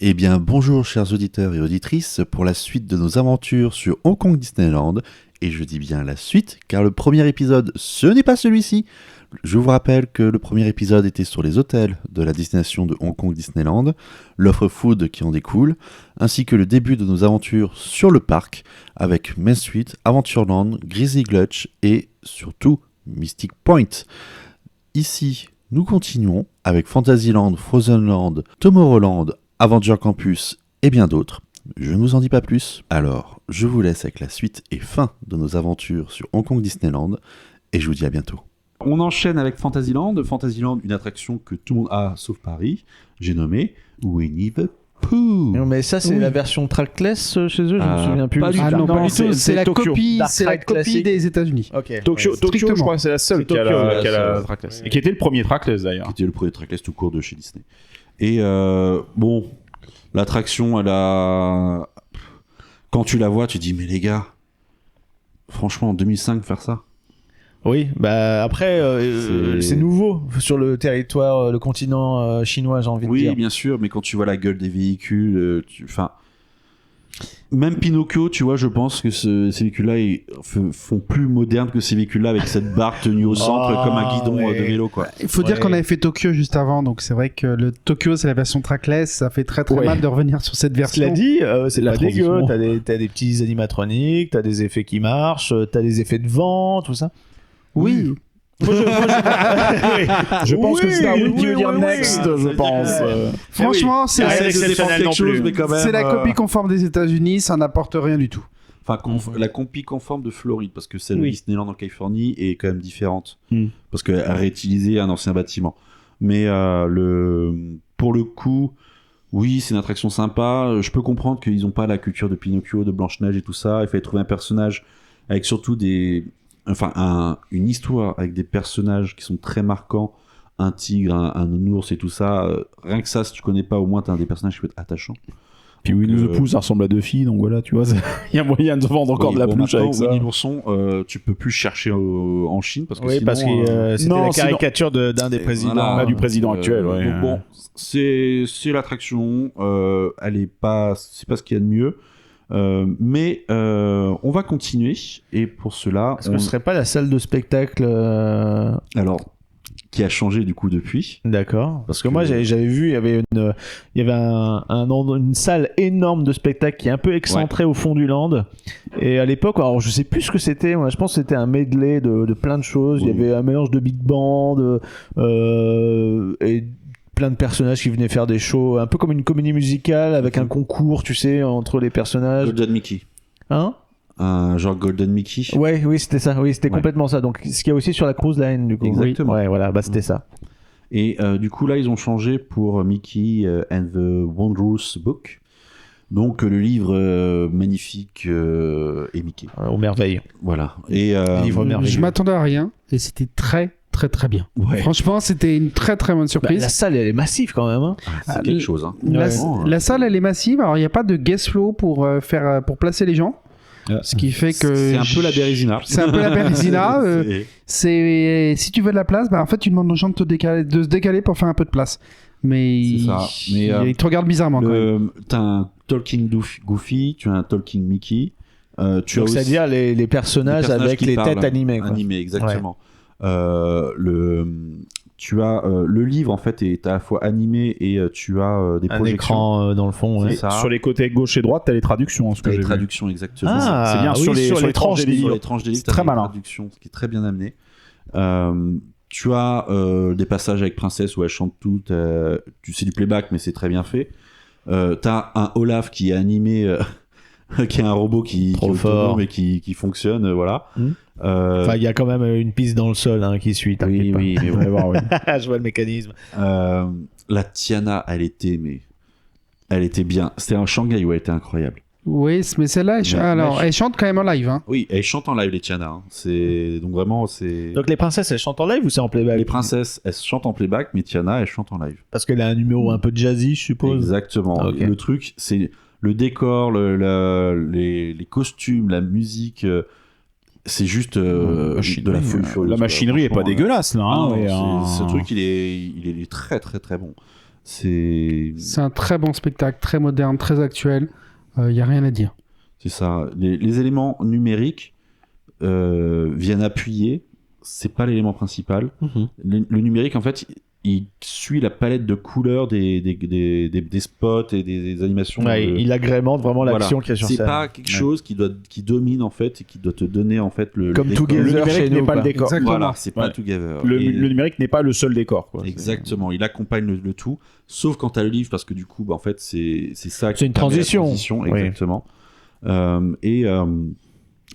Eh bien, bonjour chers auditeurs et auditrices pour la suite de nos aventures sur Hong Kong Disneyland. Et je dis bien la suite, car le premier épisode, ce n'est pas celui-ci. Je vous rappelle que le premier épisode était sur les hôtels de la destination de Hong Kong Disneyland, l'offre food qui en découle, ainsi que le début de nos aventures sur le parc avec Main Street, Adventureland, Grizzly Gulch et surtout Mystic Point. Ici, nous continuons avec Fantasyland, Frozenland, Tomorrowland, Avenger Campus et bien d'autres. Je ne vous en dis pas plus. Alors, je vous laisse avec la suite et fin de nos aventures sur Hong Kong Disneyland et je vous dis à bientôt. On enchaîne avec Fantasyland. Fantasyland, une attraction que tout le monde a sauf Paris. J'ai nommé Winnie the Pooh. Non, mais ça, c'est la version trackless chez eux, je me souviens plus. Pas du tout. non, pas du tout. C'est la Tokyo. copie, Dark c'est la Ride copie classique. des États-Unis. Ok. Tokyo, je crois que c'est la seule qui a la trackless. Et qui était le premier trackless d'ailleurs. Qui était le premier trackless tout court de chez Disney. Et bon, l'attraction, elle a... Quand tu la vois, tu dis, mais les gars, franchement, en 2005, faire ça. Oui, bah après, c'est nouveau sur le territoire, le continent chinois, j'ai envie de dire. Oui, bien sûr, mais quand tu vois la gueule des véhicules, enfin... Même Pinocchio, tu vois, je pense que ces véhicules-là font plus moderne que ces véhicules-là avec cette barre tenue au centre comme un guidon de vélo, quoi. Il faut dire qu'on avait fait Tokyo juste avant, donc c'est vrai que le Tokyo, c'est la version trackless. Ça fait très mal de revenir sur cette version. Cela dit, c'est La pas dégueu. transition. T'as des petits animatroniques, t'as des effets qui marchent, t'as des effets de vent, tout ça. Oui. Je pense que c'est un oui qui veut dire next, je pense. Franchement, c'est Rien d'exceptionnel non plus. mais quand même, c'est la copie conforme des États-Unis, ça n'apporte rien du tout. Enfin, la copie conforme de Floride, parce que celle de Disneyland en Californie est quand même différente. Parce qu'elle a réutilisé un ancien bâtiment. Mais pour le coup, oui, c'est une attraction sympa. Je peux comprendre qu'ils n'ont pas la culture de Pinocchio, de Blanche-Neige et tout ça. Il fallait trouver un personnage avec surtout une histoire avec des personnages qui sont très marquants. Un tigre, un ours et tout ça. Rien que ça, si tu connais pas, au moins t'as des personnages qui peuvent être attachants. Puis Winnie the Pooh, ça ressemble à deux filles, donc voilà, tu vois, il y a moyen de vendre encore de la peluche avec ça. Winnie l'ourson, tu peux plus chercher en Chine parce que Oui, sinon, parce que c'était non, la sinon- caricature d'un des présidents. Voilà, du président actuel, ouais. Donc bon, c'est l'attraction. C'est pas ce qu'il y a de mieux. Mais on va continuer et pour cela, Est-ce que ce serait pas la salle de spectacle alors qui a changé du coup depuis. D'accord. Parce que moi j'avais vu, il y avait une salle énorme de spectacle qui est un peu excentrée au fond du land. Et à l'époque, alors je sais plus ce que c'était. Moi, je pense que c'était un medley de plein de choses. Il y avait un mélange de big band et plein de personnages qui venaient faire des shows, un peu comme une comédie musicale avec un concours, tu sais, entre les personnages. Golden Mickey. Hein? Un genre Golden Mickey. Ouais, oui, c'était ça. Oui, c'était Ouais. complètement ça. Donc, ce qu'il y a aussi sur la cruise line, du coup. Exactement. Ouais, voilà, bah c'était ça. Et du coup là ils ont changé pour Mickey and the Wondrous Book. Donc le livre magnifique et Mickey. Aux merveilles. Voilà. Et Livre merveilleux. Je m'attendais à rien et c'était très bien. ouais. Franchement, c'était une très bonne Bah, surprise. la salle, elle est massive quand même. Hein. C'est quelque chose. Hein. La salle, elle est massive. Alors, il n'y a pas de guest flow pour placer les gens. Ce qui fait que C'est un peu la Bérésina. C'est un peu la Bérésina. C'est si tu veux de la place, bah en fait tu demandes aux gens de se décaler pour faire un peu de place. Mais C'est ça. Mais, ils te regardent bizarrement quand même. T'as un Talking Goofy, tu as un Talking Mickey. Tu as Donc, aussi c'est-à-dire les personnages avec qui les parlent, têtes animées. Quoi. animés, exactement. Tu as le livre en fait est à la fois animé et tu as des Un projections. écran dans le fond. C'est Ouais. ça. Sur les côtés gauche et droite, t'as les traductions, ce que T'as j'ai les vu. traductions exactement. Ah, C'est bien oui, sur les tranches des Sur livres. les tranches des livres, C'est très t'as des malin. traductions, ce qui est très bien amené. Tu as des passages avec Princesse où elle chante tout. Tu sais du playback, mais c'est très bien fait. T'as un Olaf qui est animé, qui est un robot qui Trop est fort. autonome et qui fonctionne, voilà. Enfin, il y a quand même une piste dans le sol qui suit. Oui, t'inquiète oui, mais On va voir, oui. pas. Je vois le mécanisme. la Tiana, elle était bien. C'était un Shanghai où elle était incroyable. Oui, mais celle-là, elle chante quand même en live. Hein. Oui, elle chante en live les Tiana. Hein. Donc vraiment c'est. Donc les princesses, elles chantent en live ou c'est en playback? Les princesses, elles chantent en playback, mais Tiana, elle chante en live. Parce qu'elle a un numéro un peu jazzy, je suppose. Exactement. Ah, ok. Le truc, c'est le décor, les costumes, la musique. C'est juste de la folie furieuse. La machinerie est pas Franchement, dégueulasse, là. Ah Hein, non, mais, ce truc, il est très très très bon. C'est un très bon spectacle, très moderne, très actuel. Il y a rien à dire. C'est ça. Les éléments numériques viennent appuyer. C'est pas l'élément principal. Le numérique, en fait, il suit la palette de couleurs des spots et des animations. Il agrémente vraiment l'action qu'il y a sur scène. C'est pas quelque chose qui domine en fait et qui doit te donner en fait le comme décor. Together Le numérique chez n'est nous, pas quoi. le décor. Exactement. Voilà, c'est pas Together. Le numérique n'est pas le seul décor, quoi. Exactement, il accompagne le tout, sauf quand t'as le livre, parce que du coup, en fait, c'est ça. C'est une transition. Exactement.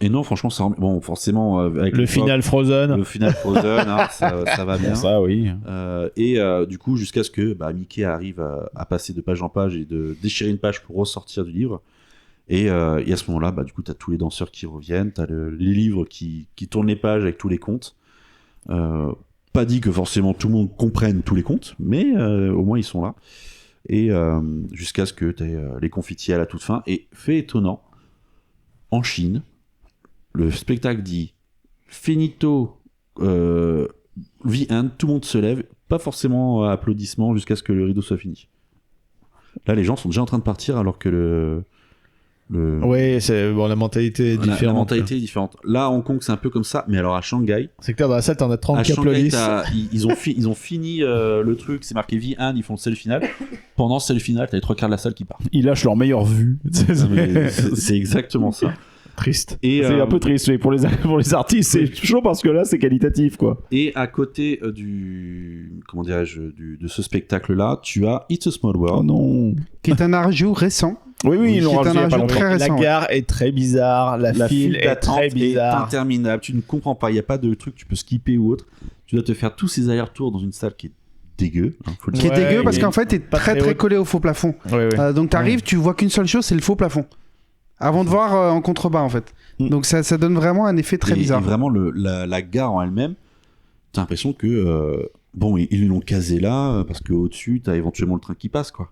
Et non, franchement, bon, forcément, avec le final Frozen. Le final Frozen, hein, ça va bien. Ça, oui. Du coup, jusqu'à ce que Mickey arrive à passer de page en page et de déchirer une page pour ressortir du livre. Et à ce moment-là, du coup, t'as tous les danseurs qui reviennent, t'as les livres qui tournent les pages avec tous les contes. Pas dit que forcément tout le monde comprenne tous les contes, mais au moins ils sont là. Et jusqu'à ce que t'aies les confettis à la toute fin. Et fait étonnant, en Chine, le spectacle dit finito, the end, tout le monde se lève, pas forcément applaudissements jusqu'à ce que le rideau soit fini. Là, les gens sont déjà en train de partir alors que Oui, la mentalité est différente. La mentalité est différente. Là, à Hong Kong, c'est un peu comme ça, mais alors à Shanghai. C'est que dans la salle, t'en as 30 à qui Shanghai, applaudissent. ils ont fini le truc, c'est marqué The End, ils font le salut final. Pendant le salut final, t'as les 3/4 de la salle qui partent. Ils lâchent leur meilleure vue. C'est exactement ça. Triste. Et c'est un peu triste, mais pour les artistes, c'est chaud parce que là, c'est qualitatif, quoi. Et à côté de ce spectacle-là, tu as It's a Small World. Oh non. Qui est un ajout récent. Oui, ils l'ont rajouté il y a pas longtemps. très récent. La gare est très bizarre, la file est très bizarre. Est interminable, tu ne comprends pas, il n'y a pas de truc que tu peux skipper ou autre. Tu dois te faire tous ces allers-retours dans une salle qui est dégueu. Faut le Qui est dire. dégueu parce qu'en fait, t'es très très collé au faux plafond. Donc t'arrives, tu vois qu'une seule chose, c'est le faux plafond. Avant de voir en contrebas en fait. Donc ça donne vraiment un effet très bizarre. Et vraiment, la gare en elle-même, t'as l'impression que ils l'ont casé là parce qu'au-dessus, t'as éventuellement le train qui passe, quoi.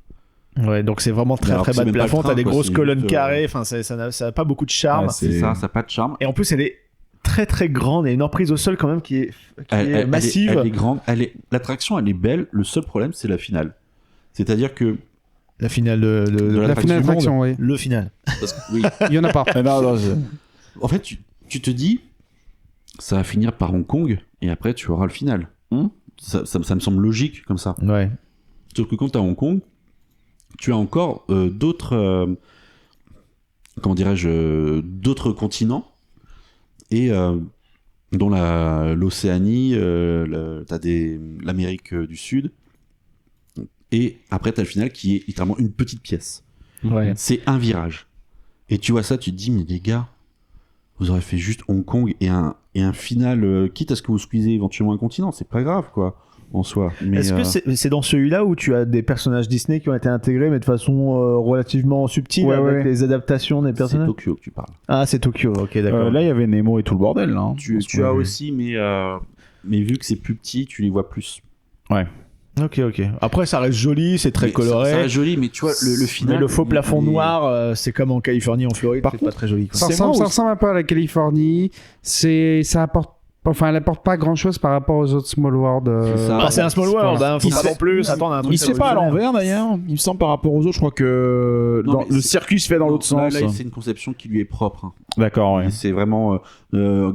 Ouais, donc c'est vraiment très très bas de plafond, t'as des grosses colonnes carrées, enfin ça n'a pas beaucoup de charme. Ouais, c'est ça n'a pas de charme. Et en plus, elle est très très grande et une emprise au sol quand même qui est massive. Elle est grande, l'attraction elle est belle, le seul problème c'est la finale. C'est-à-dire que la finale de la finale d'attraction, oui. Le final. Parce que, oui. Il y en a pas. En fait, tu te dis, ça va finir par Hong Kong et après tu auras le final. Ça me semble logique comme ça. Ouais. Sauf que quand tu es à Hong Kong, tu as encore d'autres, d'autres continents et dont l'Océanie, t'as l'Amérique du Sud. Et après, t'as le final qui est littéralement une petite pièce. Ouais. C'est un virage. Et tu vois ça, tu te dis, mais les gars, vous aurez fait juste Hong Kong et un final, quitte à ce que vous squeezez éventuellement un continent, c'est pas grave, quoi, en soi. Mais, est-ce que c'est dans celui-là où tu as des personnages Disney qui ont été intégrés, mais de façon relativement subtile, avec les adaptations des personnages? C'est Tokyo que tu parles. Ah, c'est Tokyo, ok, d'accord. Là, il y avait Nemo et tout le bordel, là. Tu as aussi, mais vu que c'est plus petit, tu les vois plus. Ouais. Ok. Après, ça reste joli, c'est très coloré. Ça reste joli, mais tu vois, le final. Mais le faux plafond noir, c'est comme en Californie, en Floride, Par c'est contre, pas très joli, quoi. Ça ressemble un peu à la Californie. Elle apporte pas grand chose par rapport aux autres Small World. C'est un Small World, faut pas non plus s'attendre à un truc. Il se fait pas à l'envers d'ailleurs. Il me semble par rapport aux autres, je crois que le circuit se fait dans l'autre sens. Là, c'est une conception qui lui est propre. Hein. D'accord, ouais. C'est vraiment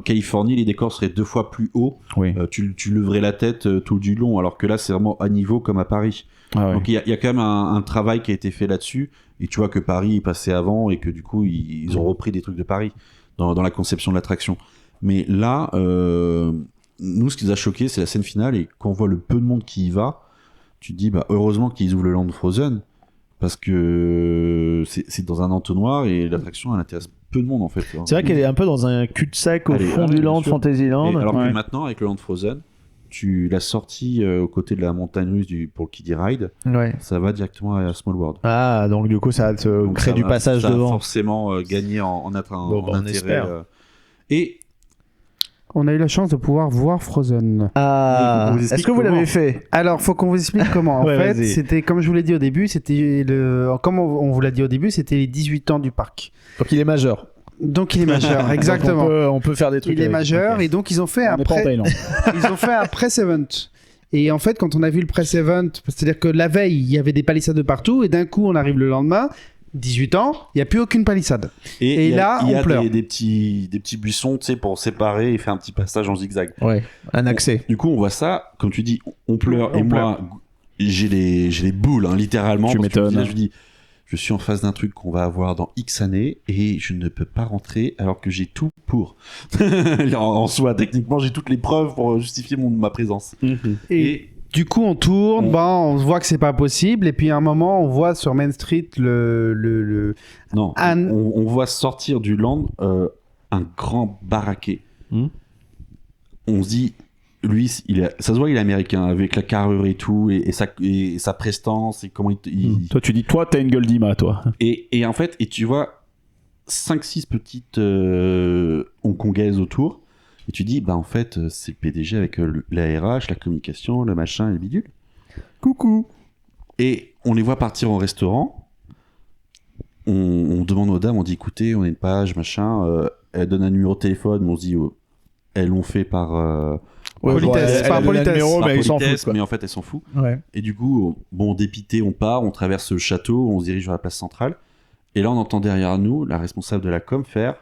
Californie, les décors seraient 2 fois plus hauts. Oui. Tu leverais la tête tout du long, alors que là, c'est vraiment à niveau comme à Paris. Ah ouais. Donc il y a quand même un travail qui a été fait là-dessus. Et tu vois que Paris est passé avant et que du coup, ils ont repris des trucs de Paris dans la conception de l'attraction. Mais là, nous, ce qui nous a choqué, c'est la scène finale. Et quand on voit le peu de monde qui y va, tu te dis, heureusement qu'ils ouvrent le Land Frozen. Parce que c'est dans un entonnoir et l'attraction, elle intéresse peu de monde en fait. C'est vrai qu'elle est un peu dans un cul-de-sac au fond du Land, Fantasyland. Alors que maintenant, avec le Land Frozen, tu l'as sorti aux côtés de la montagne russe pour le Kiddie Ride, ça va directement à Small World. Ah, donc du coup, ça va te créer du passage ça devant. Ça va forcément gagner en intérêt. Et on a eu la chance de pouvoir voir Frozen. Ah, est-ce que vous l'avez fait? Alors, faut qu'on vous explique comment. En fait, c'était, comme je vous l'ai dit au début, comme on vous l'a dit au début, c'était les 18 ans du parc. Donc il est majeur. Donc il est majeur, exactement. On peut faire des trucs. Il est majeur et donc ils ont fait un press event. Et en fait, quand on a vu le press event, c'est-à-dire que la veille, il y avait des palissades de partout, et d'un coup, on arrive le lendemain, 18 ans, il n'y a plus aucune palissade. Et là, on pleure. Il y a des petits buissons, tu sais, pour séparer et faire un petit passage en zigzag. Ouais, un accès. Du coup, on voit ça, comme tu dis, on pleure. Moi, j'ai les boules, hein, littéralement. Tu m'étonnes. Là, je dis, je suis en face d'un truc qu'on va avoir dans X années et je ne peux pas rentrer alors que j'ai tout pour. En soi, techniquement, j'ai toutes les preuves pour justifier ma présence. Et du coup, on tourne, on voit que c'est pas possible, et puis à un moment, on voit sur Main Street Non, on voit sortir du land un grand baraquet. On se dit, lui, ça se voit, il est américain, avec la carrure et tout, et sa prestance, et comment Toi, tu dis, toi, t'as une gueule d'Ima, toi. Et en fait, tu vois 5-6 petites hongkongaises autour, et tu dis, bah en fait, c'est le PDG avec la RH, la communication, le machin et le bidule. Coucou. Et on les voit partir au restaurant. On demande aux dames, on dit, écoutez, on a une page, machin. Elle donne un numéro de téléphone, mais on se dit, elles l'ont fait par... politesse, par politesse. Mais ils s'en foutent, mais en fait, elles s'en foutent. Ouais. Et du coup, dépité, on part, on traverse le château, on se dirige vers la place centrale. Et là, on entend derrière nous la responsable de la com faire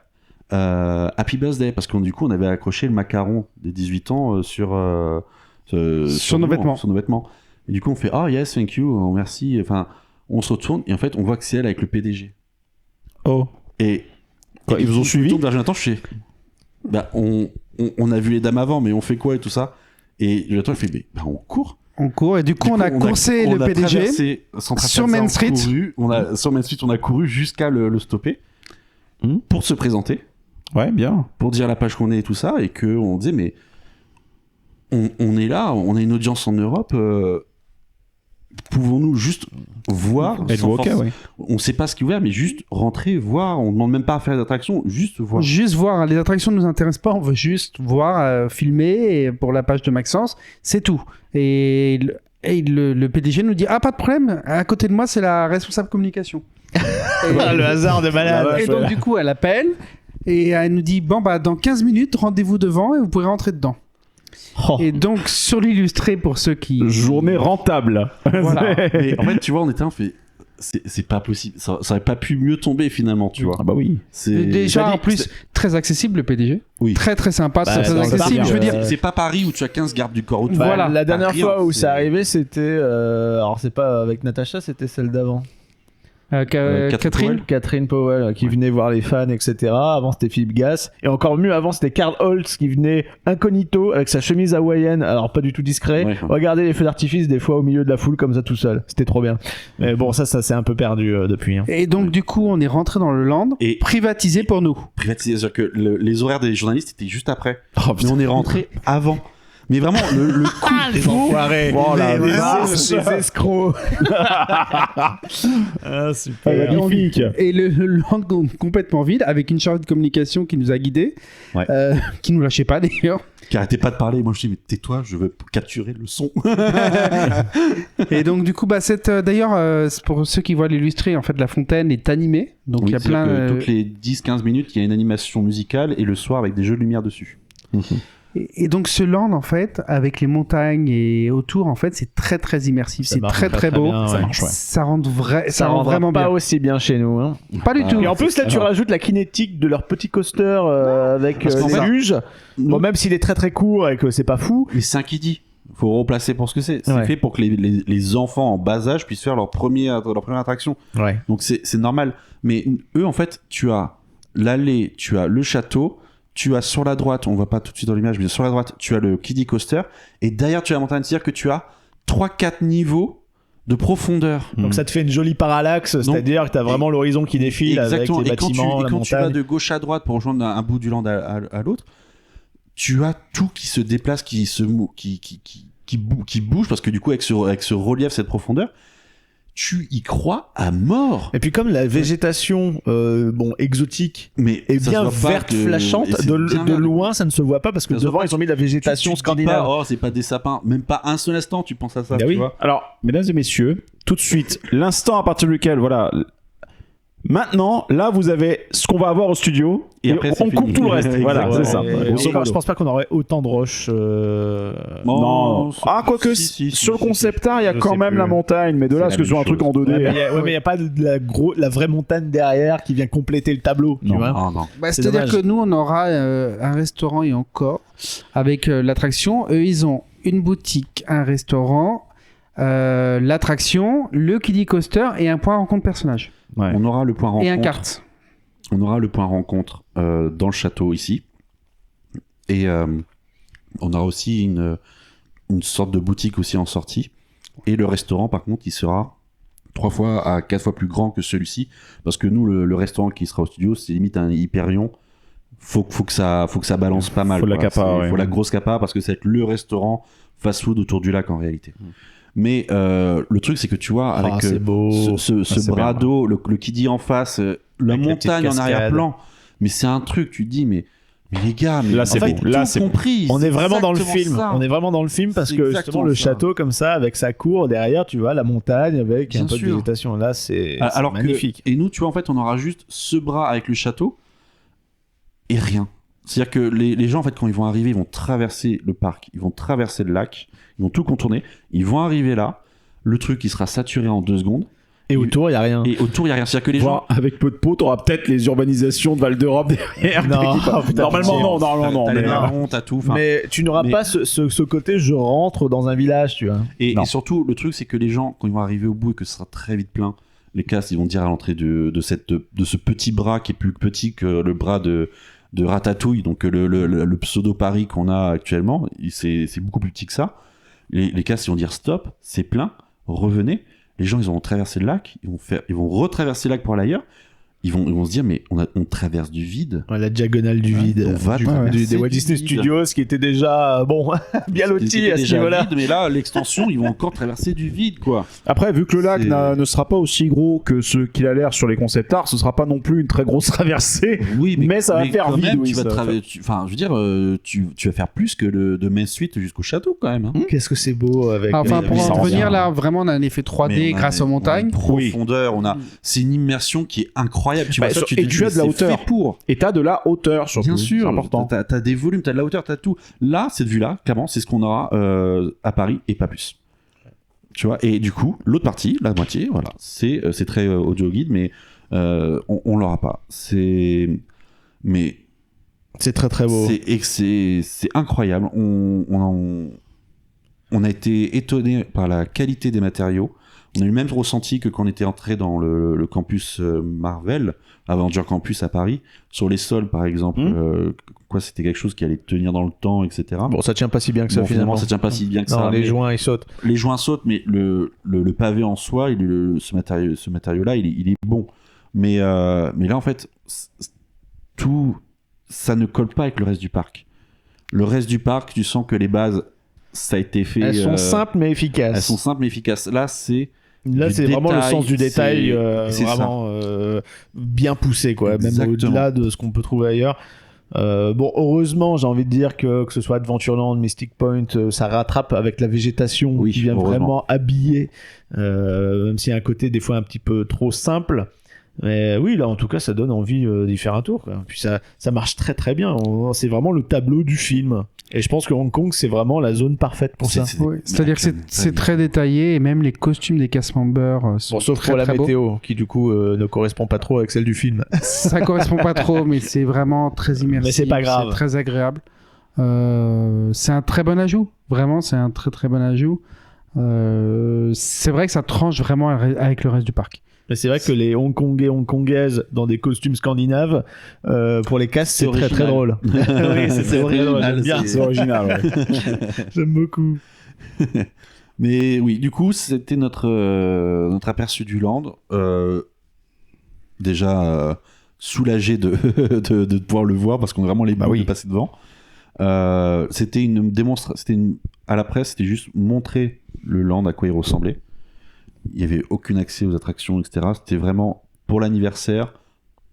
Happy Birthday, parce que du coup, on avait accroché le macaron des 18 ans sur nos vêtements. Sur nos vêtements. Et du coup, on fait Oh yes, thank you, merci. Enfin, on se retourne et en fait, on voit que c'est elle avec le PDG. Oh. Et ils vous ont suivi. Je tourne vers Jonathan, je fais bah, on a vu les dames avant, mais on fait quoi et tout ça. Et Jonathan, il fait bah, on court. On court, et du coup, on a coursé le PDG sur Main Street. Sur Main Street, on a couru jusqu'à le stopper pour se présenter. Ouais, bien. Pour dire la page qu'on est et tout ça, et qu'on disait, mais on est là, on a une audience en Europe, pouvons-nous juste voir on sait pas ce qu'il y a, mais juste rentrer, voir, on demande même pas à faire des attractions, juste voir. Juste voir, les attractions ne nous intéressent pas, on veut juste voir, filmer, et pour la page de Maxence, c'est tout. Et le PDG nous dit, ah pas de problème, à côté de moi c'est la responsable communication. Le hasard de malade. Et donc du coup elle appelle, et elle nous dit, bon bah dans 15 minutes, rendez-vous devant et vous pourrez rentrer dedans. Oh. Et donc sur l'illustré, pour ceux qui... Journée rentable. Voilà. Mais en fait, tu vois, on était un fait... C'est pas possible, ça aurait pas pu mieux tomber finalement, tu vois. Ah bah oui. Déjà en plus très accessible le PDG. Oui. Très très sympa, très accessible. Je veux dire, c'est pas Paris où tu as 15 gardes du corps. Voilà. La dernière fois où c'est arrivé, c'était alors c'est pas avec Natacha, c'était celle d'avant. Catherine Powell qui venait voir les fans, etc. Avant c'était Philippe Gass, et encore mieux avant c'était Karl Holtz qui venait incognito avec sa chemise hawaïenne, alors pas du tout discret, regarder les feux d'artifice des fois au milieu de la foule comme ça tout seul, c'était trop bien. Mais bon, ça s'est un peu perdu depuis. Et donc du coup on est rentré dans le land, et privatisé pour nous. Privatisé, c'est-à-dire que les horaires des journalistes étaient juste après, mais on est rentré avant. Mais vraiment, le coup de fou. Ces escrocs. Super. Magnifique. Et le land complètement vide, avec une chargée de communication qui nous a guidés, qui nous lâchait pas d'ailleurs. Qui arrêtait pas de parler. Moi je dis, mais tais-toi, je veux capturer le son. Et donc du coup, d'ailleurs, pour ceux qui voient l'illustré, en fait, la fontaine est animée. Donc il y a plein. Toutes les 10-15 minutes, il y a une animation musicale, et le soir avec des jeux de lumière dessus. Et donc ce land, en fait, avec les montagnes et autour, en fait, c'est très très immersif, c'est très très beau. Bien, ça marche, ça rend vraiment pas bien. aussi bien chez nous. Hein. Pas du tout. Et en plus là, tu rajoutes la kinétique de leur petit coaster avec les luges. Bon, même s'il est très très court et que c'est pas fou. Mais c'est un kiddie. Faut replacer pour ce que c'est. C'est fait pour que les enfants en bas âge puissent faire leur première attraction. Ouais. Donc c'est normal. Mais eux, en fait, tu as l'allée, tu as le château. Tu as sur la droite, on voit pas tout de suite dans l'image, mais sur la droite, tu as le kiddie coaster, et derrière, tu as la montagne, c'est-à-dire que tu as 3-4 niveaux de profondeur. Donc ça te fait une jolie parallaxe, c'est-à-dire que tu as vraiment l'horizon qui défile avec les bâtiments, la montagne. Quand tu vas de gauche à droite pour rejoindre un bout du land à l'autre, tu as tout qui se déplace, qui bouge, parce que du coup, avec ce relief, cette profondeur, tu y crois à mort. Et puis comme la végétation exotique est bien verte, flashante, de loin ça ne se voit pas parce que devant ils ont mis de la végétation scandinave. C'est pas des sapins, même pas un seul instant tu penses à ça. Tu vois. Alors mesdames et messieurs, tout de suite, l'instant à partir duquel Maintenant, là, vous avez ce qu'on va avoir au studio et après, c'est on coupe fini. tout le reste. Voilà, c'est ça. Et Grosso encore, modo. je pense pas qu'on aurait autant de roches. Non. Ah, quoique, si, sur le concept art, il y a Je quand sais même plus. la montagne, mais de là, C'est à ce que la ce soit un même truc en 2D. mais il y a pas de la vraie montagne derrière qui vient compléter le tableau. Tu Non. vois. Ah, non. Bah, C'est c'est-à-dire dommage. que nous, on aura un restaurant et encore avec l'attraction. Eux, ils ont une boutique, un restaurant, l'attraction, le kiddie coaster et un point rencontre personnage. Ouais. On aura le point rencontre. Et un kart. On aura le point rencontre dans le château ici. Et on aura aussi une sorte de boutique aussi en sortie. Et le restaurant, par contre, il sera 3 fois à 4 fois plus grand que celui-ci. Parce que nous, le restaurant qui sera au studio, c'est limite un Hyperion. Faut que ça balance pas mal. Faut la quoi. capa, C'est- ouais. faut la grosse capa parce que c'est être le restaurant fast-food autour du lac en réalité. Mais le truc, c'est que tu vois, avec c'est beau. ce c'est bras bien. d'eau, le kiddie en face, la Avec la petite montagne en cascade. arrière-plan. Mais c'est un truc, tu te dis, mais les gars, mais Là, c'est en fait, beau. Là, tout c'est beau. compris. On c'est est vraiment dans le exactement film. ça. On est vraiment dans le film parce C'est que exactement justement le ça. château comme ça avec sa cour derrière, tu vois la montagne avec Bien un peu de sûr. végétation. Là, c'est Alors magnifique. et nous, tu vois, en fait, on aura juste ce bras avec le château et rien. C'est-à-dire que les gens, en fait, quand ils vont arriver, ils vont traverser le parc, ils vont traverser le lac, ils vont tout contourner, ils vont arriver là, le truc, il sera saturé en 2 secondes, Et autour, il y a rien. et autour, il n'y a rien. C'est-à-dire que les gens... Voir, avec peu de peau, t'auras peut-être les urbanisations de Val d'Europe derrière. Non, putain, Normalement, pitié. non, normalement, T'as non. les Mais, marrons, t'as tout. enfin, Mais tu n'auras mais- pas ce côté je rentre dans un village, tu vois. Et Non. surtout, le truc, c'est que les gens, quand ils vont arriver au bout et que ce sera très vite plein, les casses, ils vont dire à l'entrée de ce petit bras qui est plus petit que le bras de Ratatouille, donc le pseudo-Paris qu'on a actuellement, c'est beaucoup plus petit que ça. Les casses, ils vont dire stop, c'est plein, revenez. Les gens, ils vont traverser le lac, ils vont retraverser le lac pour aller ailleurs. Ils vont se dire, mais on traverse du vide. Ouais, la diagonale du vide. on va du, traverser des Walt du Disney vide. Studios qui était déjà bon bien loti C'était à ce déjà niveau-là. vide, mais là, l'extension, ils vont encore traverser du vide, quoi. Après, vu que le lac C'est- ne sera pas aussi gros que ce qu'il a l'air sur les concept art, ce sera pas non plus une très grosse traversée. Oui, Mais ça va faire quand vide, même, oui, tu vas ça va enfin, je veux dire, tu vas faire plus que de Main Street jusqu'au château, quand même. Hein. Qu'est-ce que c'est beau avec. Enfin, pour oui, ça en revenir revient. là, vraiment, on a un effet 3D Mais on a grâce aux on a montagnes. une profondeur, c'est une immersion qui est incroyable. Tu Bah, vois ça, sur- te et dis, tu as mais de la c'est hauteur. fait pour. Et t'as de la hauteur, surtout. Bien sûr, C'est important. t'as des volumes, t'as de la hauteur, t'as tout. Là, cette vue-là, clairement, c'est ce qu'on aura à Paris et pas plus. Tu vois, et du coup, l'autre partie, la moitié, voilà, c'est très audio guide, mais on l'aura pas. Mais C'est très très beau. c'est incroyable. On a été étonné par la qualité des matériaux. On a eu le même ressenti que quand on était entré dans le campus Marvel, Avenger Campus à Paris. Sur les sols, par exemple, c'était quelque chose qui allait tenir dans le temps, etc. Bon, ça tient pas si bien que ça Bon, finalement. ça tient pas si bien que Non, ça. les mais joints ils sautent. les joints sautent, mais le pavé en soi, ce matériau-là, il est bon. Mais là, en fait, tout ça ne colle pas avec le reste du parc. Le reste du parc, tu sens que les bases, ça a été fait. Elles sont simples mais efficaces. Elles sont simples mais efficaces. Là, c'est Là, du c'est vraiment le détail, sens du détail, c'est vraiment bien poussé, quoi. Même Exactement. au-delà de ce qu'on peut trouver ailleurs. Bon, heureusement, j'ai envie de dire que ce soit Adventureland, Mystic Point, ça rattrape avec la végétation Oui, qui vient heureusement. vraiment habiller, même s'il y a un côté des fois un petit peu trop simple. Mais oui, là, en tout cas, ça donne envie d'y faire un tour, quoi. Puis ça marche très très bien. C'est vraiment le tableau du film. Et je pense que Hong Kong, c'est vraiment la zone parfaite pour ça. Oui, c'est-à-dire que c'est très détaillé et même les costumes des cast members sont Bon, sauf très, pour la très beaux. météo, qui du coup ne correspond pas trop avec celle du film. Ça correspond pas trop, mais c'est vraiment très immersif. Mais c'est pas grave. C'est très agréable. C'est un très bon ajout. Vraiment, c'est un très très bon ajout. C'est vrai que ça tranche vraiment avec le reste du parc. Mais c'est vrai que les Hongkongais, Hongkongaises dans des costumes scandinaves, pour les castes, c'est très très original. drôle. Oui, c'est très drôle. original, J'aime bien. c'est- C'est original, ouais. J'aime beaucoup. Mais oui, du coup, c'était notre aperçu du land. Déjà soulagé de pouvoir le voir parce qu'on a vraiment les boules de passer devant. C'était une démonstration. À la presse, c'était juste montrer le land à quoi il ressemblait. Il n'y avait aucun accès aux attractions, etc. C'était vraiment pour l'anniversaire,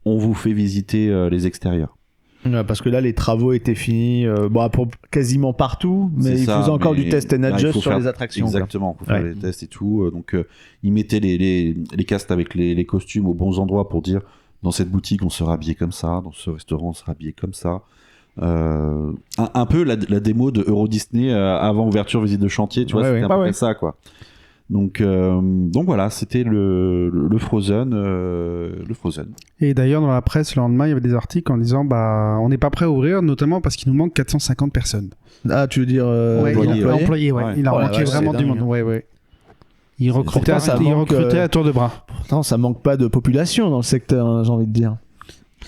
on vous fait visiter les extérieurs. Ouais, parce que là, les travaux étaient finis pour quasiment partout, mais C'est ils ça, faisaient encore mais du test and là, il adjust faut sur faire- les attractions. quoi. Exactement, pour faire Ouais. les tests et tout. Donc, ils mettaient les castes avec les costumes aux bons endroits pour dire dans cette boutique, on sera habillé comme ça, dans ce restaurant, on sera habillé comme ça. Un peu la démo de Euro Disney avant ouverture visite de chantier, tu vois, Ouais, c'était ouais. un peu près ça, quoi. Donc voilà, c'était le Frozen. Le Frozen. Et d'ailleurs, dans la presse, le lendemain, il y avait des articles en disant on n'est pas prêt à ouvrir, notamment parce qu'il nous manque 450 personnes. Ah, tu veux dire Ouais, employés, ouais. Ouais. Il a Oh la manqué vache, vraiment c'est du dingue. monde. Ouais. Il recrutait, Pourtant, ça manque, à tour de bras. Pourtant, ça manque pas de population dans le secteur, hein, j'ai envie de dire.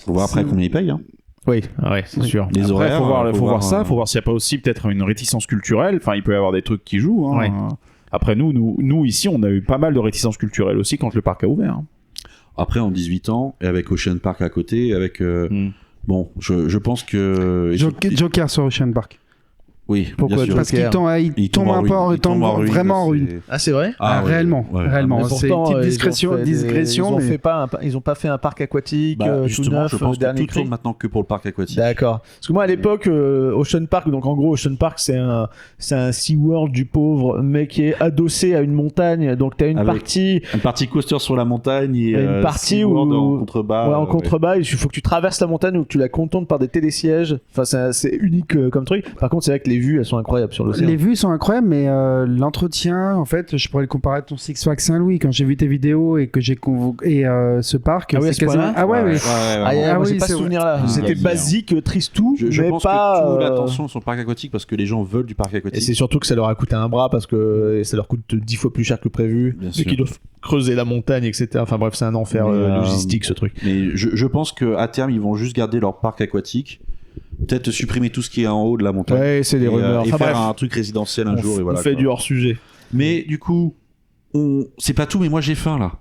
Faut voir après combien ils payent. Hein. Oui, c'est sûr. Les Après, horaires. faut voir ça, faut voir s'il n'y a pas aussi peut-être une réticence culturelle. Enfin, il peut y avoir des trucs qui jouent. Hein. Ouais. Après, nous, ici, on a eu pas mal de réticence culturelle aussi quand le parc a ouvert. Hein. Après, en 18 ans, et avec Ocean Park à côté, avec. Bon, je pense que. Joker sur Ocean Park. Oui, Pourquoi bien sûr. Parce qu'il tombe un peu, il tombe vraiment en ruine. Ah, c'est vrai Ah, ouais, réellement, ouais. réellement. Mais C'est pourtant, une petite ils discrétion, mais ils ont pas fait un parc aquatique Bah, tout justement, neuf, je pense que dernier tout cri. tourne maintenant que pour le parc aquatique. D'accord. Parce que moi à l'époque, Ocean Park, donc en gros Ocean Park c'est un SeaWorld du pauvre, mais qui est adossé à une montagne. Donc t'as une Avec partie, Une partie coaster sur la montagne et Une partie SeaWorld où- en contrebas. en contrebas, il faut que tu traverses la montagne ou que tu la contournes par des télésièges. Enfin c'est unique comme truc. Par contre c'est vrai que les vues elles sont incroyables sur l'océan. les vues sont incroyables, mais l'entretien, en fait, je pourrais le comparer à ton Six Flags Saint-Louis. Quand j'ai vu tes vidéos et que j'ai convoqué ce parc, Ah oui, à c'est ce point-là Ah ouais, Ouais, mais- ouais, Ah, ouais. moi, j'ai oui, pas c'est ce souvenir là. vrai. C'était Ah, basique, tristou, Je mais pense pas. que toute l'attention sur le parc aquatique parce que les gens veulent du parc Et aquatique. c'est surtout que ça leur a coûté un bras parce que ça leur coûte 10 fois plus cher que prévu. Bien Et sûr. qu'ils doivent creuser la montagne, etc. Enfin bref, c'est un enfer Mais, logistique ce truc. Mais je pense qu'à terme, ils vont juste garder leur parc aquatique. Peut-être supprimer tout ce qui est en haut de la montagne. Ouais, c'est des Et, rumeurs. et Enfin faire bref, un truc résidentiel un jour. Et voilà, on fait quoi. du hors-sujet. Mais du coup, c'est pas tout, mais moi j'ai faim là.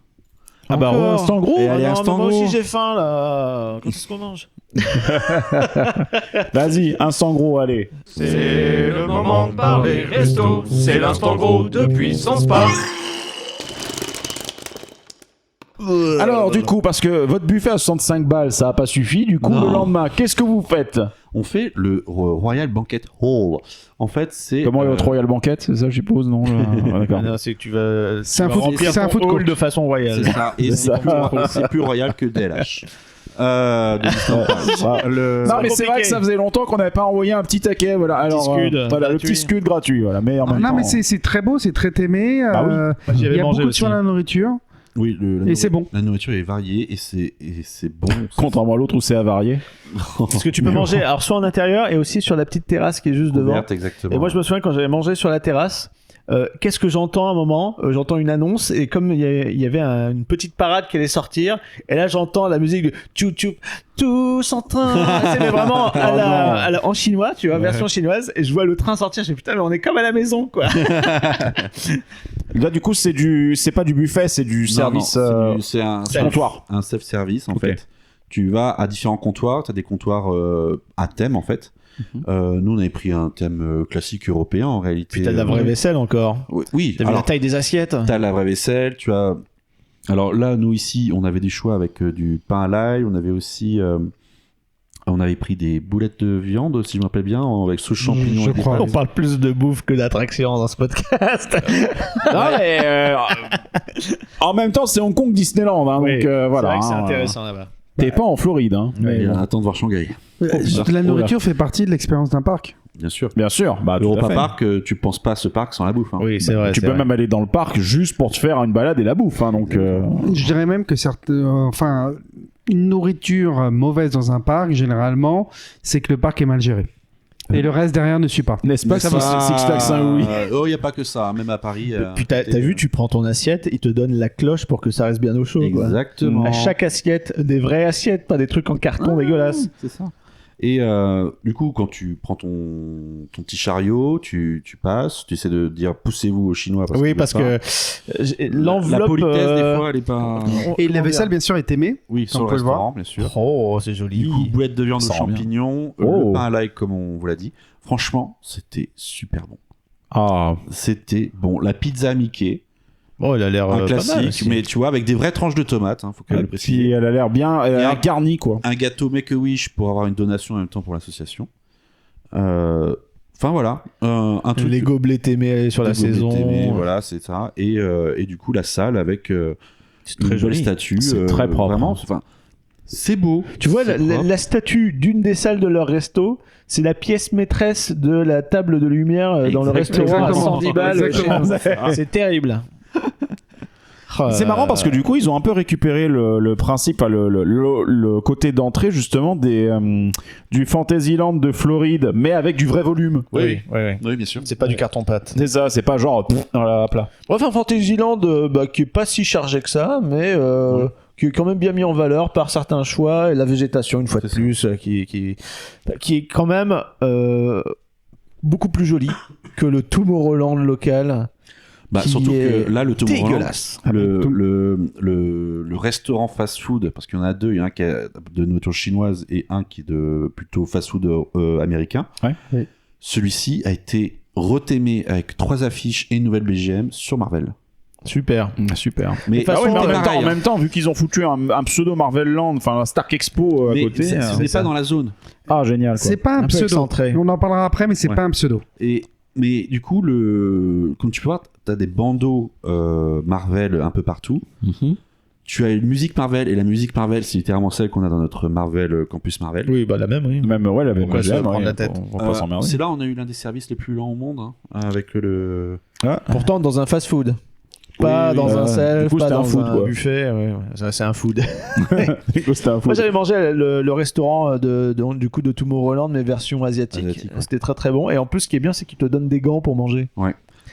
Ah bah, Encore. instant gros. Et allez, non, instant mais moi gros. aussi j'ai faim là. Quand est-ce qu'on mange? Vas-y, instant gros, allez. C'est le moment de parler resto, c'est l'instant gros de Puissance Park. Alors, du coup, parce que votre buffet à 65 balles, ça a pas suffi. Du coup, Non. le lendemain, qu'est-ce que vous faites? On fait le Royal Banquet Hall. En fait, c'est. Comment est votre Royal Banquet? C'est ça, je suppose, non? Ah, d'accord. Non, c'est que tu vas. C'est tu un vas food- remplir c'est un ton food hall court. de façon royale. C'est ça. Et C'est c'est plus royal que DLH. De Disneyland Paris. Ah, non, mais c'est vrai que ça faisait longtemps qu'on n'avait pas envoyé un petit taquet. Voilà, alors, scud voilà, le gratuit. petit scud gratuit. Voilà, mais en même Non, temps. mais c'est très beau, c'est très aimé. Bah oui. J'y Il avais y a mangé beaucoup de aussi. choix dans la nourriture. Oui, Et c'est bon. La nourriture est variée et c'est bon. Contrairement à l'autre où c'est avarié. Parce que tu peux manger alors soit en intérieur et aussi sur la petite terrasse qui est juste devant. Couverte, exactement. Et moi, je me souviens quand j'avais mangé sur la terrasse, qu'est-ce que j'entends à un moment J'entends une annonce et comme il y avait une petite parade qui allait sortir, et là j'entends la musique de tchou tchou, tous en train. C'est mais vraiment en chinois, tu vois, version chinoise. Et je vois le train sortir, je dis putain, mais on est comme à la maison, quoi. Là, du coup, c'est pas du buffet, c'est du Non, service non, c'est un comptoir. un self-service en Ok. fait. Tu vas à différents comptoirs, tu as des comptoirs à thème en fait. Nous on avait pris un thème classique européen en réalité. Puis t'as de la vraie vaisselle encore. Oui, T'as vu la alors taille des assiettes? t'as la vraie vaisselle, tu as. Alors là, nous ici, on avait des choix avec du pain à l'ail, on avait aussi. On avait pris des boulettes de viande, si je me rappelle bien, avec sauce champignon. Je et des crois. pâtes. On parle plus de bouffe que d'attraction dans ce podcast. Non, mais en même temps, c'est Hong Kong Disneyland, hein, donc voilà. C'est vrai que c'est hein, intéressant là-bas. T'es pas en Floride, hein. mais bon. Attends de voir Shanghai, La nourriture fait partie de l'expérience d'un parc. bien sûr. Bien sûr, bah, tout à Europa fait. Park, tu penses pas à ce parc sans la bouffe. Hein. Oui, c'est vrai. Tu peux même aller dans le parc juste pour te faire une balade et la bouffe, hein, donc. Je dirais même que une nourriture mauvaise dans un parc, généralement, c'est que le parc est mal géré. Et le reste derrière ne suit pas. N'est-ce pas Ça Six va. Six Flags Saint-Louis? Oh, il n'y a pas que ça, même à Paris. Puis t'as vu, tu prends ton assiette, il te donne la cloche pour que ça reste bien au chaud. Quoi. Exactement. À chaque assiette, des vraies assiettes, pas des trucs en carton dégueulasses. C'est ça. Et du coup, quand tu prends ton petit chariot, tu passes, tu essaies de dire poussez-vous aux Chinois. Oui, parce que l'enveloppe. la politesse, des fois, elle est pas. Et la vaisselle, bien sûr, est aimée. Oui, on sur le peut le voir. restaurant, bien sûr. Oh, c'est joli. Du coup, boulette de viande aux Ça rend bien. champignons, Oh. le pain à l'ail, comme on vous l'a dit. Franchement, c'était super bon. Ah, C'était bon. La pizza Mickey, Bon, il a l'air un pas mal classique, aussi. mais tu vois, avec des vraies tranches de tomates, faut quand même le Puis préciser. elle a l'air bien, elle a l'air garnie quoi. Un gâteau Make-A-Wish pour avoir une donation en même temps pour l'association. Enfin voilà, un truc. Les gobelets témés sur la des gobelets saison. témés, voilà, c'est ça. Et du coup, la salle avec C'est très une belle joli. statue. C'est très propre. Vraiment, enfin, c'est beau. Tu vois, c'est la propre. statue d'une des salles de leur resto, c'est la pièce maîtresse de la table de lumière dans le restaurant à Exactement. 110 balles. Exactement. C'est terrible. C'est marrant parce que du coup ils ont un peu récupéré le principe, le côté d'entrée justement du Fantasyland de Floride, mais avec du vrai volume. Oui. Oui, bien sûr. C'est pas du carton-pâte. C'est ça, c'est pas genre dans plat. Bref, un Fantasyland qui est pas si chargé que ça, mais qui est quand même bien mis en valeur par certains choix et la végétation une fois de C'est plus, qui est quand même beaucoup plus jolie que le Tomorrowland local. Bah, qui surtout est que là, le Tomorrowland, dégueulasse. le restaurant fast-food, parce qu'il y en a deux, il y en a un qui est de nourriture chinoise et un qui est de plutôt fast-food américain. Ouais. Oui. Celui-ci a été retémé avec 3 affiches et une nouvelle BGM sur Marvel. Super. Super. Mais, façon, Mais c'est en même temps, vu qu'ils ont foutu un pseudo Marvel Land, enfin un Stark Expo à mais côté. ce n'est pas dans la zone. Ah génial. Quoi. C'est pas un peu pseudo. excentré. On en parlera après, mais c'est Ouais. pas un pseudo. Mais du coup, comme tu peux voir, tu as des bandeaux Marvel un peu partout. Tu as une musique Marvel, et la musique Marvel, c'est littéralement celle qu'on a dans notre Marvel Campus Marvel. Oui, bah la même, oui. Même ouais, la Pourquoi se BGM, prendre ouais, la tête on va pas s'emmerder. C'est là on a eu l'un des services les plus lents au monde, avec le... Pourtant, dans un fast-food. Pas Oui, dans oui, un du self, coup, pas c'était un dans food, un quoi. buffet. Ouais. Ça, c'est un food. C'était un fou. Moi, j'avais mangé le restaurant du coup de Tomorrowland, mais version asiatique. Asiatique, ouais. C'était très très bon. Et en plus, ce qui est bien, c'est qu'ils te donnent des gants pour manger.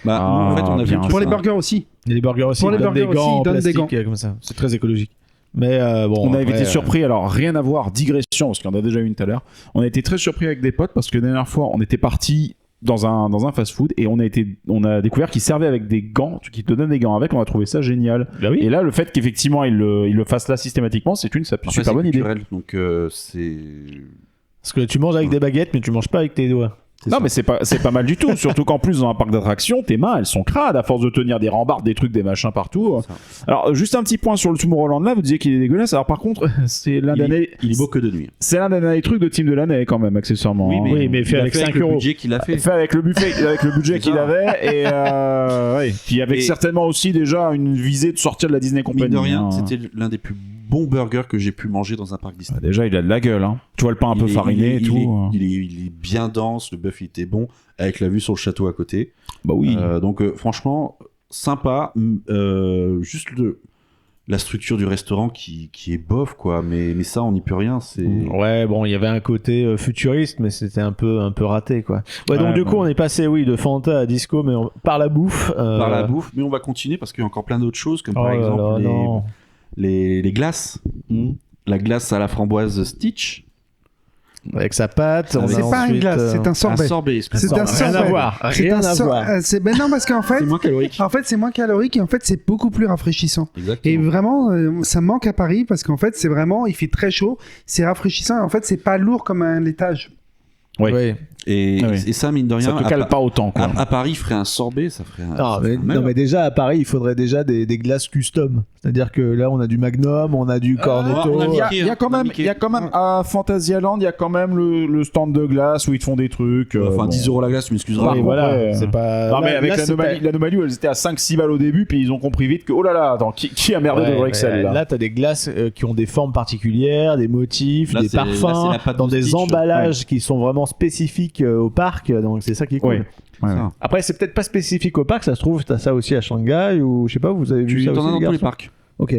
Bah, Ah, en fait, on a vu bien. un truc, Pour les hein. burgers aussi. Et les burgers aussi, Pour ils les donnent des burgers aussi, gants en ils donnent des plastique, comme ça. C'est très écologique. Mais bon. On a après, été surpris, alors rien à voir, digression, parce qu'on en a déjà eu une tout à l'heure. On a été très surpris avec des potes parce que la dernière fois, on était parti dans un fast-food et on a découvert qu'ils servaient avec des gants, qu'ils te donnent des gants avec. On a trouvé ça génial. Bah oui. Et là, le fait qu'effectivement ils le fassent là systématiquement, c'est une Après, super c'est bonne idée. culturel, donc c'est... Parce que tu manges avec des baguettes, mais tu manges pas avec tes doigts. Non, mais c'est pas mal du tout. Surtout qu'en plus, dans un parc d'attractions, tes mains, elles sont crades à force de tenir des rambardes, des trucs, des machins partout. Alors, juste un petit point sur le Tomorrowland là, vous disiez qu'il est dégueulasse. Alors, par contre, c'est l'un des Il est beau que de nuit. c'est l'un des trucs de team de l'année quand même, accessoirement. hein. Oui, mais fait il a avec 5 le euros. budget qu'il a fait. Fait avec le buffet, avec le budget C'est qu'il ça. avait et ouais. Puis avec Et- certainement aussi déjà une visée de sortir de la Disney Company. Mine de rien, hein. c'était l'un des plus bons burgers que j'ai pu manger dans un parc Disney. Ah, déjà, il a de la gueule. Hein. Tu vois le pain un peu Il est- fariné et il est- tout. il est bien dense, le bœuf il était bon, avec la vue sur le château à côté. Bah oui. Donc franchement, sympa. Juste la structure du restaurant qui est bof, quoi. Mais ça, on n'y peut rien. C'est... Ouais, bon, il y avait un côté futuriste, mais c'était un peu raté, quoi. Ouais, donc Ouais, du bon. coup, on est passé, oui, de Fanta à Disco, mais par la bouffe. Par la bouffe, mais on va continuer parce qu'il y a encore plein d'autres choses, comme Oh par là exemple là, non. les glaces. La glace à la framboise Stitch. Avec sa pâte. on C'est a pas un ensuite, glace, c'est un sorbet. Un sorbet, C'est un excuse-moi. Rien à sorbet. voir. C'est Rien un à sor- voir. Ben non, parce qu'en fait, C'est moins calorique. c'est moins calorique et en fait, c'est beaucoup plus rafraîchissant. Exactement. Et vraiment, ça manque à Paris parce qu'en fait, c'est vraiment, il fait très chaud, c'est rafraîchissant et en fait, c'est pas lourd comme un laitage. Oui. Oui. Et, Ah oui. et ça, mine de rien, Ça te cale pas autant, quoi. à Paris, il ferait un sorbet, ça ferait un. Non, ça mais, ferait un non, meilleur. mais déjà à Paris, il faudrait déjà des glaces custom. C'est-à-dire que là, on a du Magnum, on a du Cornetto. on a mis- Il y a quand même, il y a quand même à Fantasyland, il y a quand même le stand de glace où ils te font des trucs. Enfin, bon. 10 € la glace, tu m'excuseras. Par Oui, contre, voilà, ouais, c'est pas. Non, mais là- avec là, l'anomalie où elles étaient à 5-6 balles au début, puis ils ont compris vite que oh là là, attends, qui a merdé Ouais, de Rexel là, là, t'as des glaces qui ont des formes particulières, des motifs, Là, des c'est- là, parfums, c'est la pâte dans de des Stitch. emballages qui sont vraiment spécifiques au parc. Donc c'est ça qui est cool. Ouais. Ouais, ouais. Après, c'est peut-être pas spécifique au parc. Ça se trouve, t'as ça aussi à Shanghai ou je sais pas. Vous avez vu Tu ça t'en aussi as dans tous les garçons parcs. Ok.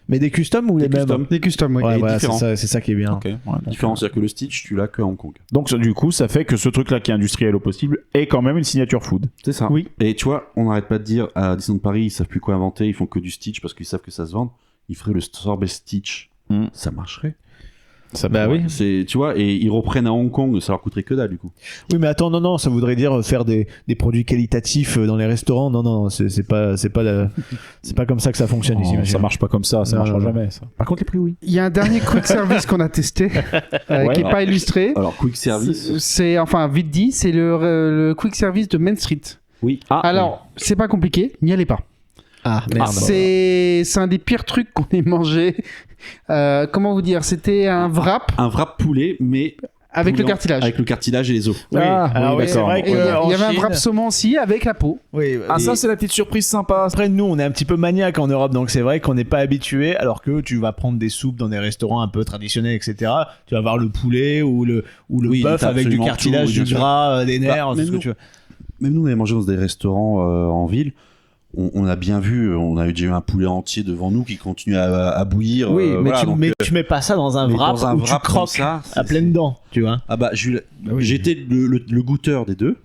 Mais des customs ou les Des mêmes customs. Des customs, oui. Ouais, Et voilà, c'est différents. ça qui est bien. Ok, ouais, donc, Différent, c'est-à-dire que le Stitch, tu l'as que à Hong Kong. Donc du coup, ça fait que ce truc-là qui est industriel au possible est quand même une signature food. C'est ça. Oui. Et tu vois, on n'arrête pas de dire à Disneyland Paris, ils savent plus quoi inventer, ils font que du Stitch parce qu'ils savent que ça se vend. Ils feraient le sorbet Stitch. Mm. Ça marcherait. Ça, Bah oui. C'est, tu vois, et ils reprennent à Hong Kong, ça leur coûterait que dalle du coup. Oui, mais attends, non, ça voudrait dire faire des produits qualitatifs dans les restaurants. Non, c'est pas comme ça que ça fonctionne ici. ça monsieur. marche pas comme ça, ça Non, marchera non, non. jamais. Ça. Par contre, les prix, oui. Il y a un dernier quick service qu'on a testé, Ouais. qui est pas illustré. Alors, quick service. C'est, enfin, vite dit, c'est le quick service de Main Street. Oui. Ah, Alors, c'est pas compliqué, n'y allez pas. Ah merde. C'est un des pires trucs qu'on ait mangé. Comment vous dire? C'était un wrap Un wrap poulet, mais avec le poulet cartilage. avec le cartilage et les os. Oui, Ah, alors oui, oui, c'est d'accord. vrai Et il y que avait un wrap saumon aussi avec la peau. Oui, Ah, ça, c'est la petite surprise sympa. après, nous, on est un petit peu maniaque en Europe, donc c'est vrai qu'on n'est pas habitué. Alors que tu vas prendre des soupes dans des restaurants un peu traditionnels, etc. Tu vas voir le poulet ou le Oui, bœuf t'as avec du absolument cartilage, tout, du bien sûr. gras, des nerfs, même tout ce que nous. tu veux. Même nous, on avait mangé dans des restaurants en ville. On a bien vu, on a déjà eu un poulet entier devant nous qui continue à bouillir. Oui, mais, voilà, donc, tu mets pas ça dans un mais wrap dans un où tu wrap comme croques ça, à pleines dents, tu vois. Ah bah, j'étais le goûteur des deux.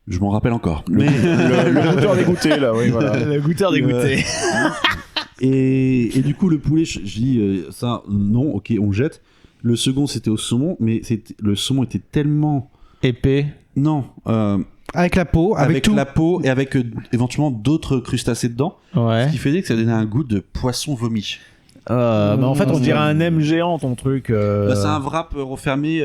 Je m'en rappelle encore. Le goûteur dégoûté, là, oui, voilà. Le goûteur dégoûté. Et du coup, le poulet, je dis ça, non, ok, on le jette. Le second, c'était au saumon, mais le saumon était tellement. Épais. Non, Avec la peau, avec tout. la peau et avec éventuellement d'autres crustacés dedans. Ouais. Ce qui faisait que ça donnait un goût de poisson vomi. Bah, en fait, on dirait un M géant, ton truc. Bah, c'est un wrap refermé,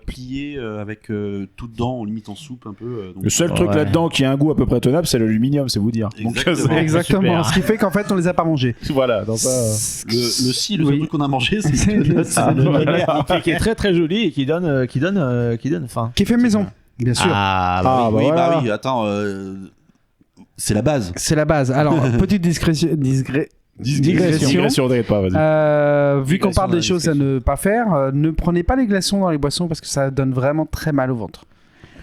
plié, avec tout dedans, limite en soupe un peu. Donc, Le seul truc Ouais. là-dedans qui a un goût à peu près tenable, c'est l'aluminium, c'est vous dire. Exactement. Exactement. Super. Ce qui fait qu'en fait, on les a pas mangés. Voilà, dans ça. le seul Oui. truc qu'on a mangé, c'est C'est- le Ah, le voilà. qui est très très joli et qui donne faim. Qui est fait maison, bien sûr. Ah, Ah, oui, voilà. bah oui, attends, c'est la base. C'est la base. Alors, petite digression. Digression, t'inquiète pas, vas-y. Vu qu'on Digression parle dans des la choses à discrétion. ne pas faire, ne prenez pas les glaçons dans les boissons parce que ça donne vraiment très mal au ventre.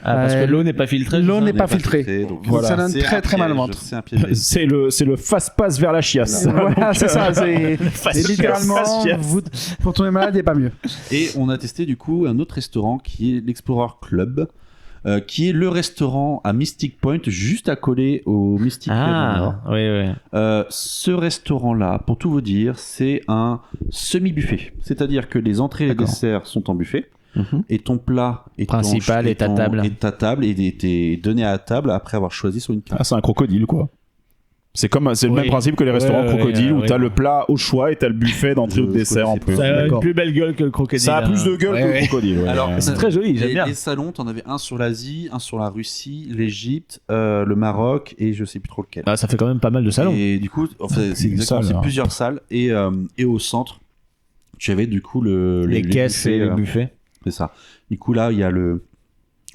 parce que l'eau n'est pas filtrée. l'eau c'est ça n'est pas filtré. Donc, Voilà. Ça donne c'est très, un très mal au piège, ventre. C'est un piège. C'est le fast-pass vers la chiasse. Voilà, c'est ça. C'est Fast littéralement, chiasse. vous, pour tomber malade, il n'est pas mieux. Et on a testé du coup un autre restaurant qui est l'Explorer Club, qui est le restaurant à Mystic Point, juste à coller au Mystic Manor. oui, oui. Ce restaurant-là, pour tout vous dire, c'est un semi-buffet. C'est-à-dire que les entrées et les D'accord. desserts sont en buffet, et ton plat et Principal est à table. est à table et t'es donné à table après avoir choisi sur une carte. Ah, c'est un crocodile, quoi. C'est le Oui. même principe que les restaurants Ouais, ouais, crocodiles où ouais. t'as le plat au choix et t'as le buffet d'entrée ou de Je dessert en connaissais plus. pas. Ça a une D'accord. plus belle gueule que le crocodile. Ça a plus de gueule Ouais, que le ouais. crocodile. ouais. Alors, C'est très joli, j'aime bien. Les salons, t'en avais un sur l'Asie, un sur la Russie, l'Égypte, le Maroc et je sais plus trop lequel. Ah, ça fait quand même pas mal de salons. Et du coup, en fait, c'est Une exactement, salle, c'est hein. plusieurs salles et au centre, tu avais du coup Les caisses buffets, et le buffet. c'est ça. Du coup là, il y a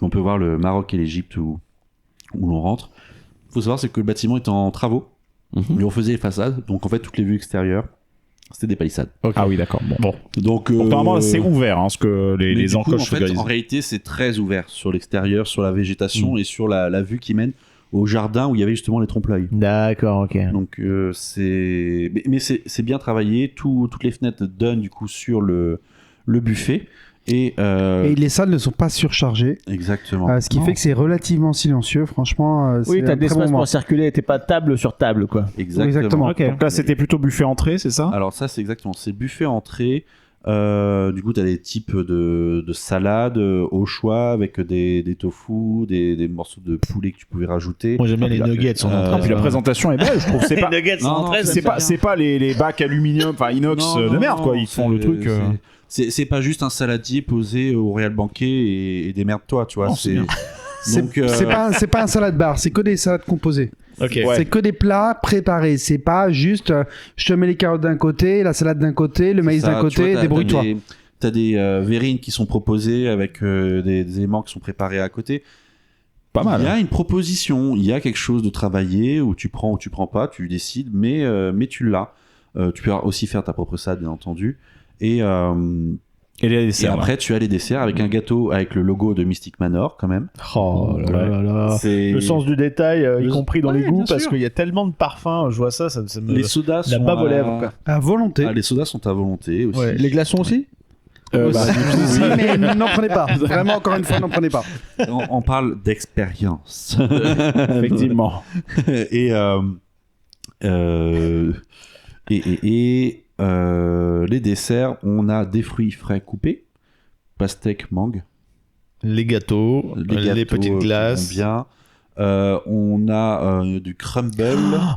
on peut voir le Maroc et l'Égypte où l'on rentre. Faut savoir c'est que le bâtiment est en travaux, mais on faisait les façades, donc en fait toutes les vues extérieures, c'était des palissades. Ah oui, d'accord. Bon. Donc, Donc, normalement, c'est ouvert, hein, ce que mais les du coup, encoches en se fait, grisent. en réalité, c'est très ouvert sur l'extérieur, sur la végétation et sur la vue qui mène au jardin où il y avait justement les trompe-l'œil. D'accord, ok. Donc mais c'est bien travaillé. Toutes les fenêtres donnent du coup sur le buffet et les salles ne sont pas surchargées, exactement. ce qui fait que c'est relativement silencieux. Franchement, Oui, c'est t'as un de très bon l'espace moment. pour circuler, t'es pas table sur table, quoi. Exactement. Ok. Donc là, c'était plutôt buffet entrée, c'est ça? Alors ça c'est exactement. C'est buffet entrée. Du coup, tu as des types de salades au choix avec des tofu, des morceaux de poulet que tu pouvais rajouter. Moi, j'aime bien les nuggets en entrée. Ah, puis la présentation est belle, je trouve. C'est pas, nuggets Non, en non, entrée, c'est pas les bacs aluminium, enfin inox Non, de non, merde, non, quoi. Ils font le truc. C'est pas juste un saladier posé au Royal Banquet et démerde-toi, tu vois. Non, c'est bien. Donc, C'est pas un salade bar, c'est que des salades composées. Ok. Ouais. C'est que des plats préparés. C'est pas juste je te mets les carottes d'un côté, la salade d'un côté, le maïs ça, d'un tu côté, vois, débrouille-toi. T'as des verrines qui sont proposées avec des éléments qui sont préparés à côté. Pas mal. Il y a une proposition, il y a quelque chose de travaillé où tu prends ou tu prends pas, tu décides, mais tu l'as. Tu peux aussi faire ta propre salade, bien entendu. Et les et desserts. après, tu as les desserts avec un gâteau avec le logo de Mystic Manor, quand même. Oh là là là. C'est- Le sens du détail, y Le- compris dans Ouais, les goûts, bien parce sûr. qu'il y a tellement de parfums, je vois ça me... Les sodas la sont bave aux lèvres, quoi. À volonté. Les sodas sont à volonté aussi. Ouais. Les glaçons aussi Bah, Si, mais n'en prenez pas. Vraiment, encore une fois, n'en prenez pas. On parle d'expérience. effectivement. et les desserts, on a des fruits frais coupés, pastèque, mangue, Les gâteaux, les gâteaux petites qui glaces. vont bien, On a du crumble.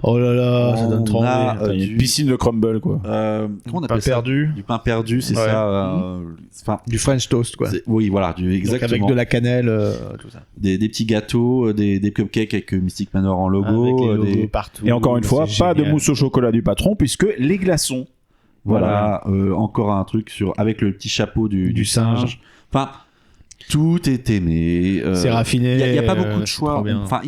Oh là là, ça donne trop On a, envie. Il y a du- une piscine de crumble, quoi. Comment on Pain appelle ça? perdu, Du pain perdu, c'est Ouais. ça. Enfin, du French toast, quoi. oui, voilà, Donc exactement. avec de la cannelle, tout ça. Des petits gâteaux, des cupcakes avec Mystic Manor en logo. Avec les logos des- partout. Et encore une fois, c'est pas de génial. mousse au chocolat du patron, puisque les glaçons. Voilà, encore un truc avec le petit chapeau du singe. Enfin, tout est aimé. C'est raffiné. Il n'y a pas beaucoup de c'est choix. trop bien. Enfin,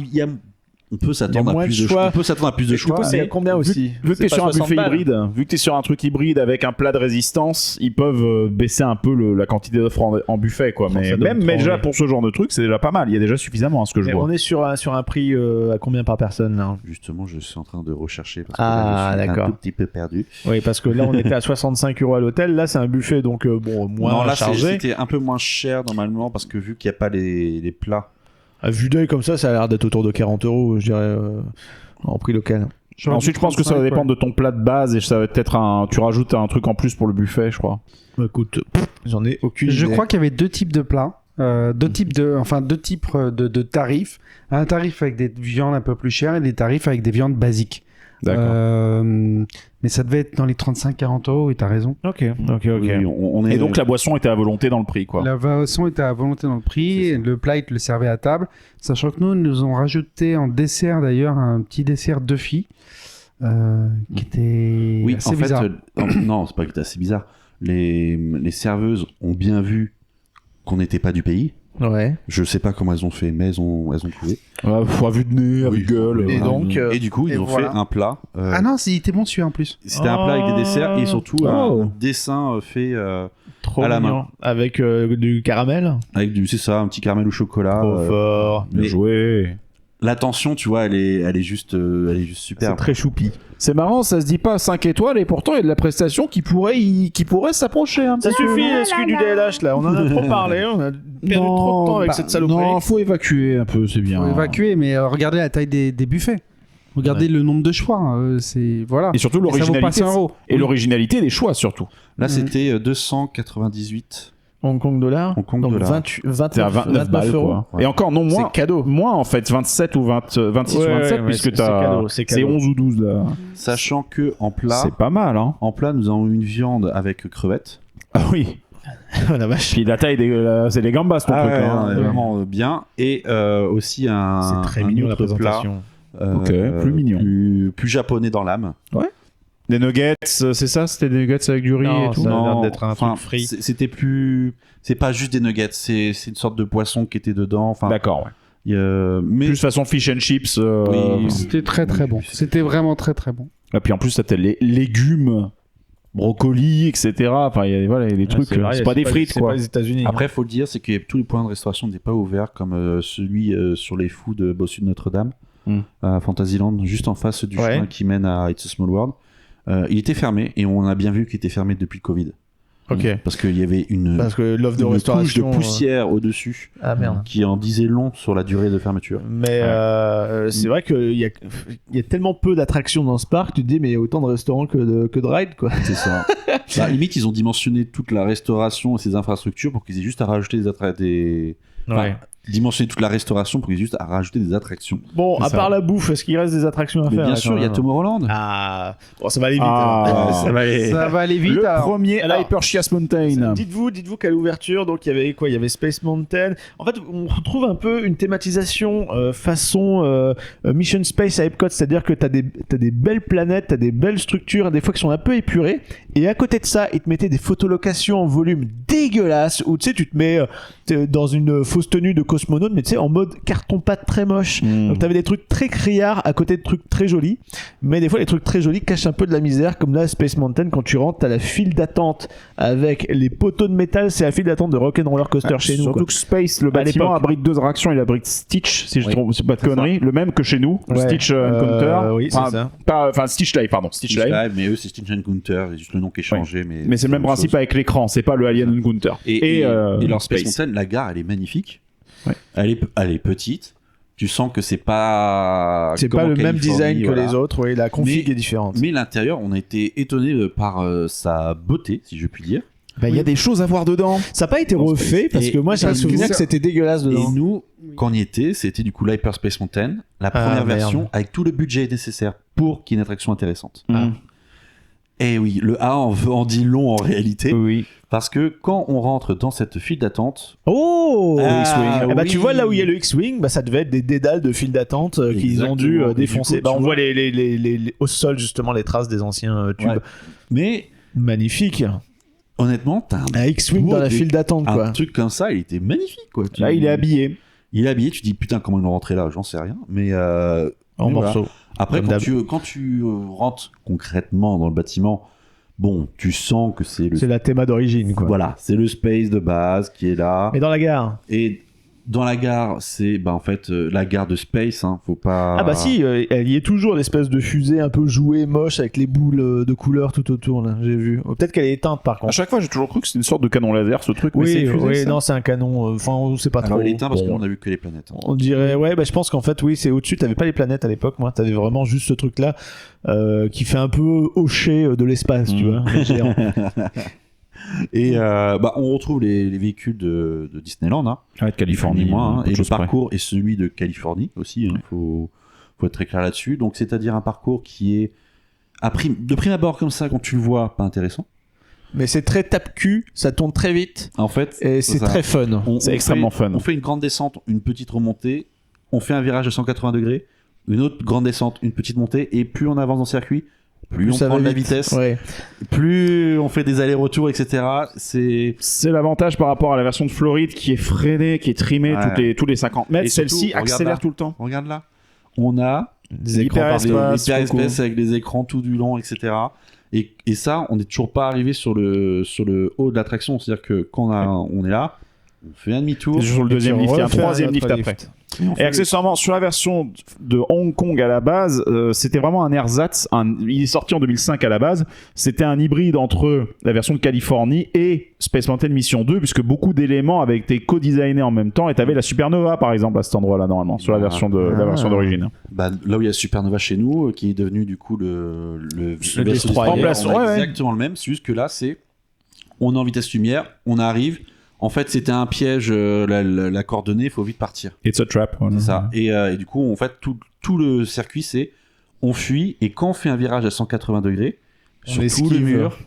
on peut Il y a s'attendre à moins plus de de choix. choix. On peut s'attendre à plus de Du choix. coup, c'est combien aussi Vu que C'est t'es pas sur un 60 buffet balles. hybride, vu que t'es sur un truc hybride avec un plat de résistance, ils peuvent baisser un peu la quantité d'offres en buffet, quoi. Oh, Mais ça donne trop déjà envie. pour ce genre de truc, c'est déjà pas mal. Il y a déjà suffisamment à ce que je Et vois. on est sur un prix à combien par personne là? Justement, je suis en train de rechercher parce que Ah, là, je suis d'accord. un tout petit peu perdu. Oui, parce que là on était à 65 € à l'hôtel. Là c'est un buffet donc bon moins non, là, chargé. c'était un peu moins cher normalement parce que vu qu'il n'y a pas les plats. À vue d'œil comme ça a l'air d'être autour de 40 €, je dirais, en prix local. Ensuite, je pense que ça va dépendre de ton plat de base et ça va peut-être tu rajoutes un truc en plus pour le buffet, je crois. Écoute, j'en ai aucune Je idée. crois qu'il y avait deux types de plats. Deux types de tarifs. Un tarif avec des viandes un peu plus chères et des tarifs avec des viandes basiques. D'accord. Mais ça devait être dans les 35-40 €, et t'as raison. Ok. Oui, on est... Et donc la boisson était à volonté dans le prix, quoi. La boisson était à volonté dans le prix, et le plat, ils te le servaient à table. Sachant que nous ont rajouté en dessert d'ailleurs un petit dessert d'œufy qui était Oui, assez en fait, bizarre. non, c'est pas que c'était assez bizarre. Les serveuses ont bien vu qu'on n'était pas du pays. Ouais. Je sais pas comment elles ont fait, mais elles ont trouvé. À vue de nez, à vue de gueule. Et voilà. donc, Et du coup, ils et ont voilà. fait un plat. Ah non, il était bon celui-là en plus. C'était un plat avec des desserts et surtout Oh. un dessin fait Trop à la mignon. main. Avec du caramel. avec c'est ça, un petit caramel au chocolat. Trop fort. Bien mais- joué. L'attention, tu vois, elle est juste C'est superbe. très choupi. C'est marrant, ça se dit pas 5 étoiles et pourtant il y a de la prestation qui pourrait s'approcher un Ça petit peu. suffit, l'excuse du DLH là. On en a trop parlé. On a perdu trop de temps avec cette saloperie. Non, faut évacuer un peu, c'est bien. Faut évacuer, mais regardez la taille des buffets. Regardez le nombre de choix. C'est voilà. Et surtout Et ça vaut pas l'originalité. 100 €. Et l'originalité des choix surtout. Là, c'était 298. Hong Kong dollars. Hong Kong Donc dollars. 28, C'est à 29 balles, €. quoi. Ouais. Et encore, non, moins. C'est cadeau. Moins en fait, 27 ou 26 ou 27, Ouais, mais puisque c'est t'as. cadeau, c'est C'est cadeau. 11 ou 12 là. Sachant que en plat, C'est pas mal, hein. nous avons une viande avec crevettes. Ah oui. La vache. Puis la taille c'est les gambas ton truc. hein. vraiment bien. Et aussi un. C'est très un mignon la autre présentation. plat, Ok, plus mignon. plus japonais dans l'âme. Des nuggets, c'est ça? C'était des nuggets avec du riz Non, et tout? ça a l'air Non, d'être un enfin, truc frit. C'était plus. C'est pas juste des nuggets, c'est une sorte de poisson qui était dedans. Enfin, D'accord, ouais. mais Plus façon fish and chips. Oui. C'était très très bon. C'était vraiment très très bon. Et puis en plus, t'as les légumes, brocolis, etc. Enfin, il y a voilà, il y a des trucs. vrai, C'est pas des frites, c'est quoi. pas les États-Unis. après, faut le dire, c'est que tous les points de restauration n'étaient pas ouverts, comme celui sur les fous de Bossu de Notre-Dame, à Fantasyland, juste en face du Ouais. chemin qui mène à It's a Small World. Il était fermé et on a bien vu qu'il était fermé depuis le Covid. Ok. Parce qu'il y avait une, Parce que l'offre de une couche restauration. de poussière au-dessus Ah merde. qui en disait long sur la durée de fermeture. Mais c'est vrai qu'il y a tellement peu d'attractions dans ce parc, tu te dis, mais il y a autant de restaurants que de rides, quoi. C'est ça. Bah, limite, ils ont dimensionné toute la restauration et ses infrastructures pour qu'ils aient juste à rajouter dimensionner toute la restauration pour qu'ils aient juste à rajouter des attractions. Bon, à ça. part la bouffe, est-ce qu'il reste des attractions à Mais faire bien là, sûr, quand il y a même Tomorrowland. Ah, bon, ça va aller vite. Ah, alors. Ça va aller. Ça va aller vite. Le alors. premier Alors, Hyper Chias Mountain. Dites-vous qu'à l'ouverture, donc il y avait quoi? Il y avait Space Mountain. En fait, on retrouve un peu une thématisation façon Mission Space à Epcot, c'est-à-dire que t'as des belles planètes, t'as des belles structures, des fois qui sont un peu épurées. Et à côté de ça, ils te mettaient des photolocations en volume dégueulasse où tu sais, tu te mets t'es dans une fausse tenue de cosmonaute, mais tu sais, en mode carton-pâte très moche. Donc t'avais des trucs très criards à côté de trucs très jolis, mais des fois les trucs très jolis cachent un peu de la misère, comme là Space Mountain, quand tu rentres t'as la file d'attente avec les poteaux de métal, c'est la file d'attente de Rock'n'Roller Coaster chez nous, Surtout quoi. que Space, le À bâtiment l'époque. abrite 2 attractions. Il abrite Stitch, si je Oui. trompe, c'est pas de conneries, le même que chez nous, le Ouais. Stitch Encounter. Oui, c'est Enfin, ça. Enfin, Stitch Live, pardon, Stitch Live. Live, mais eux, c'est Stitch Encounter, c'est juste le nom qui est changé. Mais c'est le même la principe chose. avec l'écran, c'est pas le Alien Encounter. Et leur Space Space. Mountain, la gare, elle est magnifique. Ouais. Elle est petite. Tu sens que c'est pas. C'est comme pas en le même Californie, design que voilà. les autres, oui, la config Mais- est différente. Mais l'intérieur, on a été étonné par sa beauté, si je puis dire. Bah, il y a des choses à voir dedans. Ça n'a pas été refait parce que moi j'ai un parce que souvenir ça- que c'était dégueulasse Et dedans. nous, quand on y était, c'était du coup l'Hyperspace Mountain, la première merde. version avec tout le budget nécessaire pour qu'il y ait une attraction intéressante. Ah. Et oui, le A en dit long en réalité, Oui. parce que quand on rentre dans cette file d'attente, Oh, Ah, X-Wing. Eh bah, oui. tu vois là où il y a le X-Wing, bah, ça devait être des dédales de files d'attente qu'ils ont dû Exactement. Et défoncer. du coup, Bah, tu on vois- voit au sol justement les traces des anciens tubes. Ouais. mais Magnifique. honnêtement, t'as Un X-Wing beau dans la dé- file d'attente un quoi. truc comme ça, il était magnifique quoi. Là, il est habillé. Il est habillé, tu dis putain comment ils l'ont rentré là, j'en sais rien, mais En mais voilà. morceaux. Après Comme quand tu rentres concrètement dans le bâtiment, bon, tu sens que c'est le C'est la théma d'origine quoi. voilà, c'est le space de base qui est là. Mais dans la gare. Et dans la gare, c'est en fait la gare de Space, hein, faut pas. Ah bah si, elle y est toujours l'espèce de fusée un peu jouée, moche avec les boules de couleur tout autour là. J'ai vu. Peut-être qu'elle est éteinte par À contre. chaque fois, j'ai toujours cru que c'était une sorte de canon laser, ce truc. mais c'est Oui, une fusée, oui, ça non, c'est un canon. Enfin, on sait pas Alors trop. il est éteint parce Bon. qu'on a vu que les planètes. hein. On dirait, ouais, bah, je pense qu'en fait, oui, c'est au-dessus. T'avais pas les planètes à l'époque, moi. T'avais vraiment juste ce truc-là qui fait un peu hocher de l'espace, tu vois, les géants. Et on retrouve les véhicules de Disneyland, hein, Ah, de Californie. ni moins, hein, peu de et le choses près. parcours est celui de Californie aussi. Hein, faut être très clair là-dessus. Donc c'est-à-dire un parcours qui est de prime abord comme ça, quand tu le vois, pas intéressant. Mais c'est très tape-cul, ça tourne très vite En fait, et c'est ça. très fun. C'est extrêmement fait, fun. On fait une grande descente, une petite remontée, on fait un virage de 180 degrés, une autre grande descente, une petite montée, et plus on avance dans le circuit, plus on ça prend va de la vite. vitesse, Ouais. plus on fait des allers-retours, etc. C'est C'est l'avantage par rapport à la version de Floride qui est freinée, qui est trimée Ouais. tous les 50 mètres. Et surtout, Celle-ci regarde accélère là. tout le temps. regarde là, on a Des écrans Hyper partout. espace. des beaucoup. espèces avec des écrans tout du long, etc. Et ça, on n'est toujours pas arrivé sur le haut de l'attraction, c'est-à-dire que quand on est là, on fait un demi-tour. Sur le deuxième lift, il y a un troisième lift autre après. Et accessoirement, sur la version de Hong Kong à la base, c'était vraiment un ersatz. Il est sorti en 2005 à la base. C'était un hybride entre la version de Californie et Space Mountain Mission 2, puisque beaucoup d'éléments avaient été co-designés en même temps. Et t'avais la Supernova, par exemple, à cet endroit-là, normalement, sur la version d'origine. Bah, là où il y a Supernova chez nous, qui est devenu du coup le vaisseau Destroyer. Remplace, Ouais, ouais. exactement le même, c'est juste que là, on est en vitesse lumière, on arrive. En fait, c'était un piège, la coordonnée, il faut vite partir. It's a trap. Voilà. C'est ça. Et du coup, en fait, tout le circuit, c'est on fuit, et quand on fait un virage à 180 degrés, On sur tout le esquive. mur,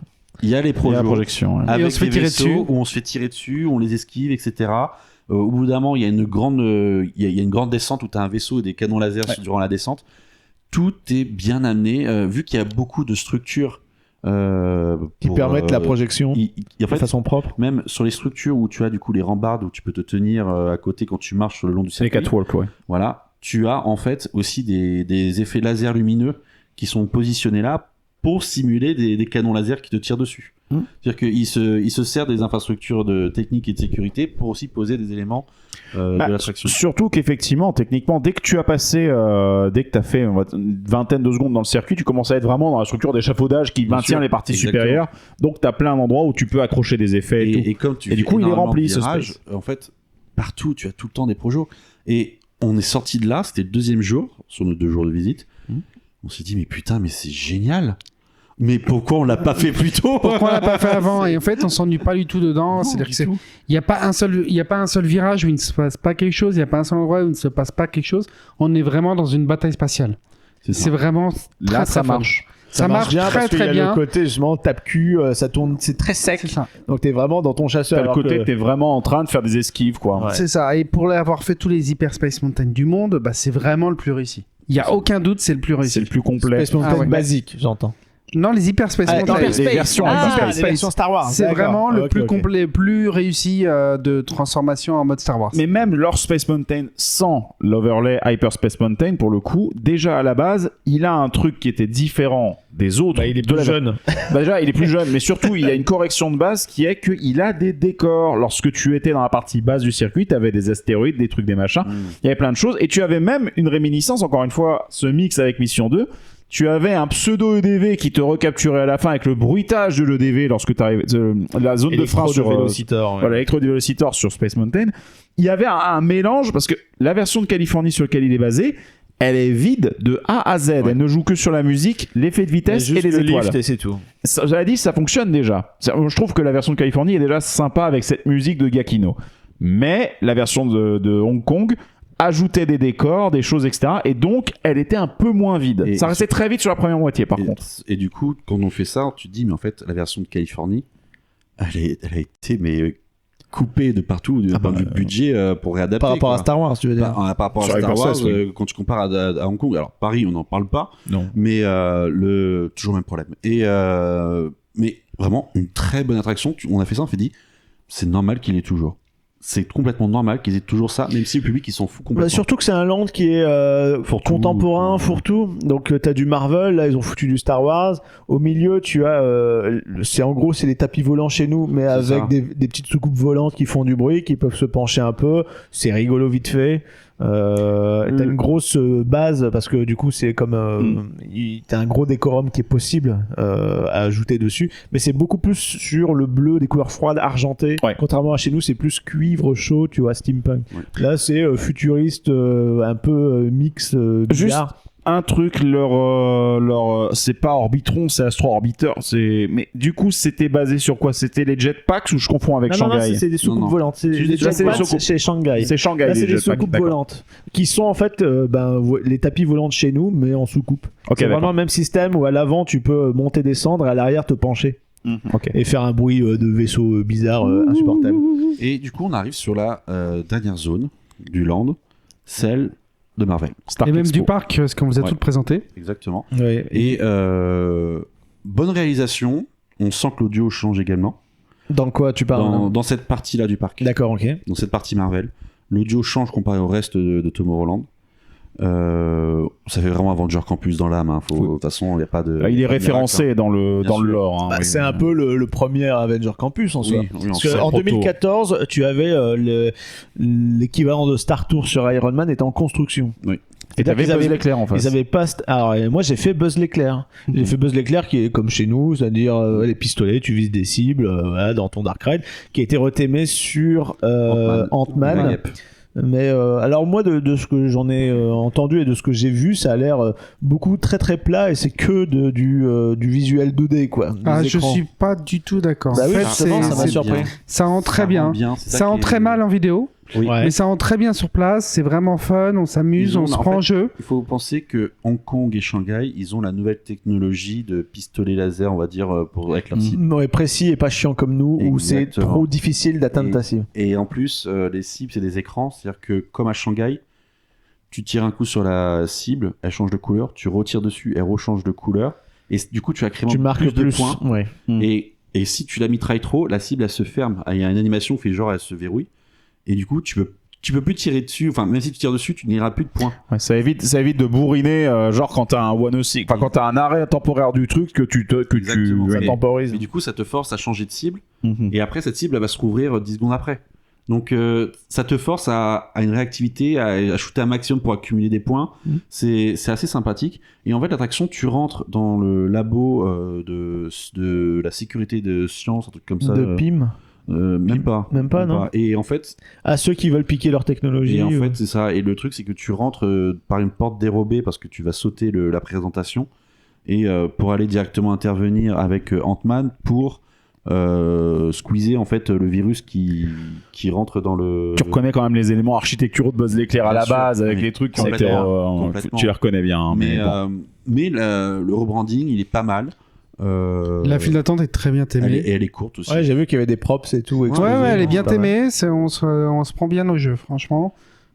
il y a les Il y a la projets. projection. Ouais. Avec Et on se fait les tirer vaisseaux dessus. où on se fait tirer dessus, on les esquive, etc. Au bout d'un moment, il y a une grande, il y a une grande descente où tu as un vaisseau et des canons laser durant la descente. Tout est bien amené, vu qu'il y a beaucoup de structures Qui permettent la projection en de fait, façon propre. même sur les structures où tu as du coup les rambardes où tu peux te tenir à côté quand tu marches le long du C'est les circuit. catwalks, ouais. Voilà, tu as en fait aussi des effets laser lumineux qui sont positionnés là pour simuler des canons laser qui te tirent dessus. C'est-à-dire qu'il se sert des infrastructures de technique et de sécurité pour aussi poser des éléments de l'attraction. Surtout qu'effectivement, techniquement, dès que tu as passé, dès que tu as fait une vingtaine de secondes dans le circuit, tu commences à être vraiment dans la structure d'échafaudage qui Bien maintient sûr, les parties exactement. supérieures. Donc tu as plein d'endroits où tu peux accrocher des effets et, tout. Et comme tu Et du fais coup, il est énormément rempli, de ce virages, space. en fait, partout, tu as tout le temps des projets. Et on est sorti de là, c'était le deuxième jour, sur nos 2 jours de visite. On s'est dit, mais putain, mais c'est génial! Mais pourquoi on l'a pas fait plus tôt? Pourquoi on l'a pas fait avant? Et en fait, on s'ennuie pas du tout dedans. C'est-à-dire que il n'y a pas un seul virage où il ne se passe pas quelque chose. Il n'y a pas un seul endroit où il ne se passe pas quelque chose. On est vraiment dans une bataille spatiale. C'est vraiment Là, très, ça très fun. marche. Ça marche bien très parce qu'il y très a bien. le côté justement tape-cul, ça tourne, c'est très sec. C'est ça. Donc t'es vraiment dans ton chasseur. T'as le alors côté que- que t'es vraiment en train de faire des esquives, quoi. Ouais. C'est ça. Et pour avoir fait tous les Hyper Space Mountain du monde, bah, c'est vraiment le plus réussi. Il n'y a aucun doute, c'est le plus C'est réussi. le plus complet. Space Mountain Ah ouais. basique, j'entends. Non, les Hyper Space Mountain. non, les versions ah, Hyper les Space. versions Star Wars. C'est d'accord. vraiment le Ok, plus ok. complet, plus réussi de transformation en mode Star Wars. Mais même leur Space Mountain sans l'overlay Hyperspace Mountain, pour le coup, déjà à la base, il a un truc qui était différent des autres. Bah, il est de plus la- jeune. Bah, déjà, il est plus jeune, mais surtout, il y a une correction de base qui est qu'il a des décors. Lorsque tu étais dans la partie basse du circuit, tu avais des astéroïdes, des trucs, des machins. Il y avait plein de choses. Et tu avais même une réminiscence, encore une fois, ce mix avec Mission 2. Tu avais un pseudo EDV qui te recapturait à la fin avec le bruitage de l'EDV lorsque tu arrives. La zone de frein sur Vélocitor. ouais. voilà, l'électro-vélocitor sur Space Mountain. Il y avait un mélange parce que la version de Californie sur laquelle il est basé, elle est vide de A à Z. Ouais. Elle ne joue que sur la musique, l'effet de vitesse et les le étoiles. lift et c'est tout. J'avais dit, ça fonctionne déjà. Je trouve que la version de Californie est déjà sympa avec cette musique de Giacchino. Mais la version de Hong Kong ajoutait des décors, des choses, etc. Et donc, elle était un peu moins vide. Et ça restait très vite sur la première moitié, par et, contre. et du coup, quand on fait ça, tu te dis, mais en fait, la version de Californie, elle a été coupée de partout, du point de vue budget, pour réadapter. Par rapport à quoi. Star Wars, tu veux dire. Par rapport à Sur Star Hyperspace, Wars, oui. quand tu compares à Hong Kong, alors Paris, on n'en parle pas, Non. mais toujours le même problème. Mais vraiment, une très bonne attraction. On a fait ça, on s'est dit, c'est normal qu'il y ait toujours. C'est complètement normal qu'ils aient toujours ça, même si le public, ils s'en fout complètement. Surtout que c'est un land qui est Fourre-tout. contemporain, fourre-tout. Donc t'as du Marvel, là ils ont foutu du Star Wars. Au milieu, tu as, c'est les tapis volants chez nous, mais avec ça. des petites soucoupes volantes qui font du bruit, qui peuvent se pencher un peu. C'est rigolo vite fait. T'as une grosse base parce que du coup c'est comme t'as un gros décorum qui est possible à ajouter dessus, mais c'est beaucoup plus sur le bleu, des couleurs froides argentées. Ouais. Contrairement à chez nous, c'est plus cuivre chaud, tu vois, steampunk. Ouais. Là c'est futuriste, un peu mix bizarre. Un truc, leur c'est pas Orbitron, c'est Astro Orbiter. Mais du coup, c'était basé sur quoi? C'était les jetpacks ou je confonds avec Non, Shanghai? c'est des soucoupes Non. volantes. C'est des Là, c'est des jetpacks soucoupes. chez Shanghai. C'est Shanghai, Là, c'est les des jetpacks, soucoupes d'accord. volantes qui sont en fait les tapis volants de chez nous, mais en soucoupe. Ok, C'est vraiment d'accord. le même système où à l'avant tu peux monter, descendre, et à l'arrière te pencher Ok. et faire un bruit de vaisseau bizarre insupportable. Et du coup, on arrive sur la dernière zone du land, celle de Marvel. Stark Et même Expo. du parc, ce qu'on vous a Ouais. tout présenté. Exactement. Ouais. Et bonne réalisation. On sent que l'audio change également. Dans quoi tu parles Dans cette partie-là du parc. D'accord, ok. Dans cette partie Marvel. L'audio change comparé au reste de Tomorrowland. Ça fait vraiment Avenger Campus dans l'âme. De toute façon, il n'y a pas de. Ah, il est pas de référencé miracle, dans le Bien sûr. lore. hein, Bah, oui. c'est un peu le premier Avenger Campus en soi. Oui, oui, Parce on sait. qu'en proto. 2014, tu avais l'équivalent de Star Tour sur Iron Man était en construction. Oui. Et t'avais Ils avaient- Buzz l'éclair en face. Ils avaient pas. Alors moi j'ai fait Buzz l'éclair. J'ai fait Buzz l'éclair qui est comme chez nous, c'est-à-dire les pistolets, tu vises des cibles voilà, dans ton Dark Ride, qui a été retémé sur Ant-Man. Yep. Mais alors moi de ce que j'en ai entendu et de ce que j'ai vu, ça a l'air beaucoup très très plat et c'est que du visuel 2D quoi. des Ah, je écrans. suis pas du tout d'accord. Bah En oui, fait, justement, ça m'a c'est- surpris. ça rend très bien. c'est Ça rend qui est- très mal en vidéo, Oui. Ouais. mais ça rend très bien sur place. C'est vraiment fun, on s'amuse, Ils ont- on se en prend fait, en jeu. Il faut penser que Hong Kong et Shanghai, ils ont la nouvelle technologie de pistolet laser, on va dire, avec leur cible. Ouais, précis et pas chiant comme nous où c'est Exactement. trop difficile d'atteindre Et- ta cible. Et en plus, les cibles, c'est des écrans. C'est-à-dire que, comme à Shanghai, tu tires un coup sur la cible, elle change de couleur, tu retires dessus, elle rechange de couleur. Et du coup, tu as créé Tu marques plus de plus. points. Ouais. Et si tu la mitrailles trop, la cible, elle se ferme. Il y a une animation qui fait genre, elle se verrouille. Et du coup, tu peux plus tirer dessus. Enfin, même si tu tires dessus, tu n'iras plus de points. Ouais, ça évite de bourriner, genre quand t'as un enfin quand t'as un arrêt temporaire du truc que Exactement. tu Ça Et- temporise. Mais du coup, ça te force à changer de cible. Mhm. Et après, cette cible, elle va se rouvrir 10 secondes après. Donc, ça te force à une réactivité, à shooter un maximum pour accumuler des points. C'est assez sympathique. Et en fait, l'attraction, tu rentres dans le labo de la sécurité de science, un truc comme ça. De PIM. Même pas. Même pas, non. Et en fait, À ceux qui veulent piquer leur technologie. c'est ça. Et le truc, c'est que tu rentres par une porte dérobée parce que tu vas sauter la présentation. Et pour aller directement intervenir avec Ant-Man pour squeezer en fait le virus qui rentre dans le. Tu reconnais quand même les éléments architecturaux de Buzz l'éclair à Bien la sûr, base avec oui. les trucs qui ont été Complètement, complètement. tu les reconnais bien hein, mais bon. le rebranding, il est pas mal. La file d'attente est très bien elle aimée. est, et elle est courte aussi. Ouais, j'ai vu qu'il y avait des props et tout. Ouais, elle est bien pas mal. aimée. On se prend bien au jeu, franchement.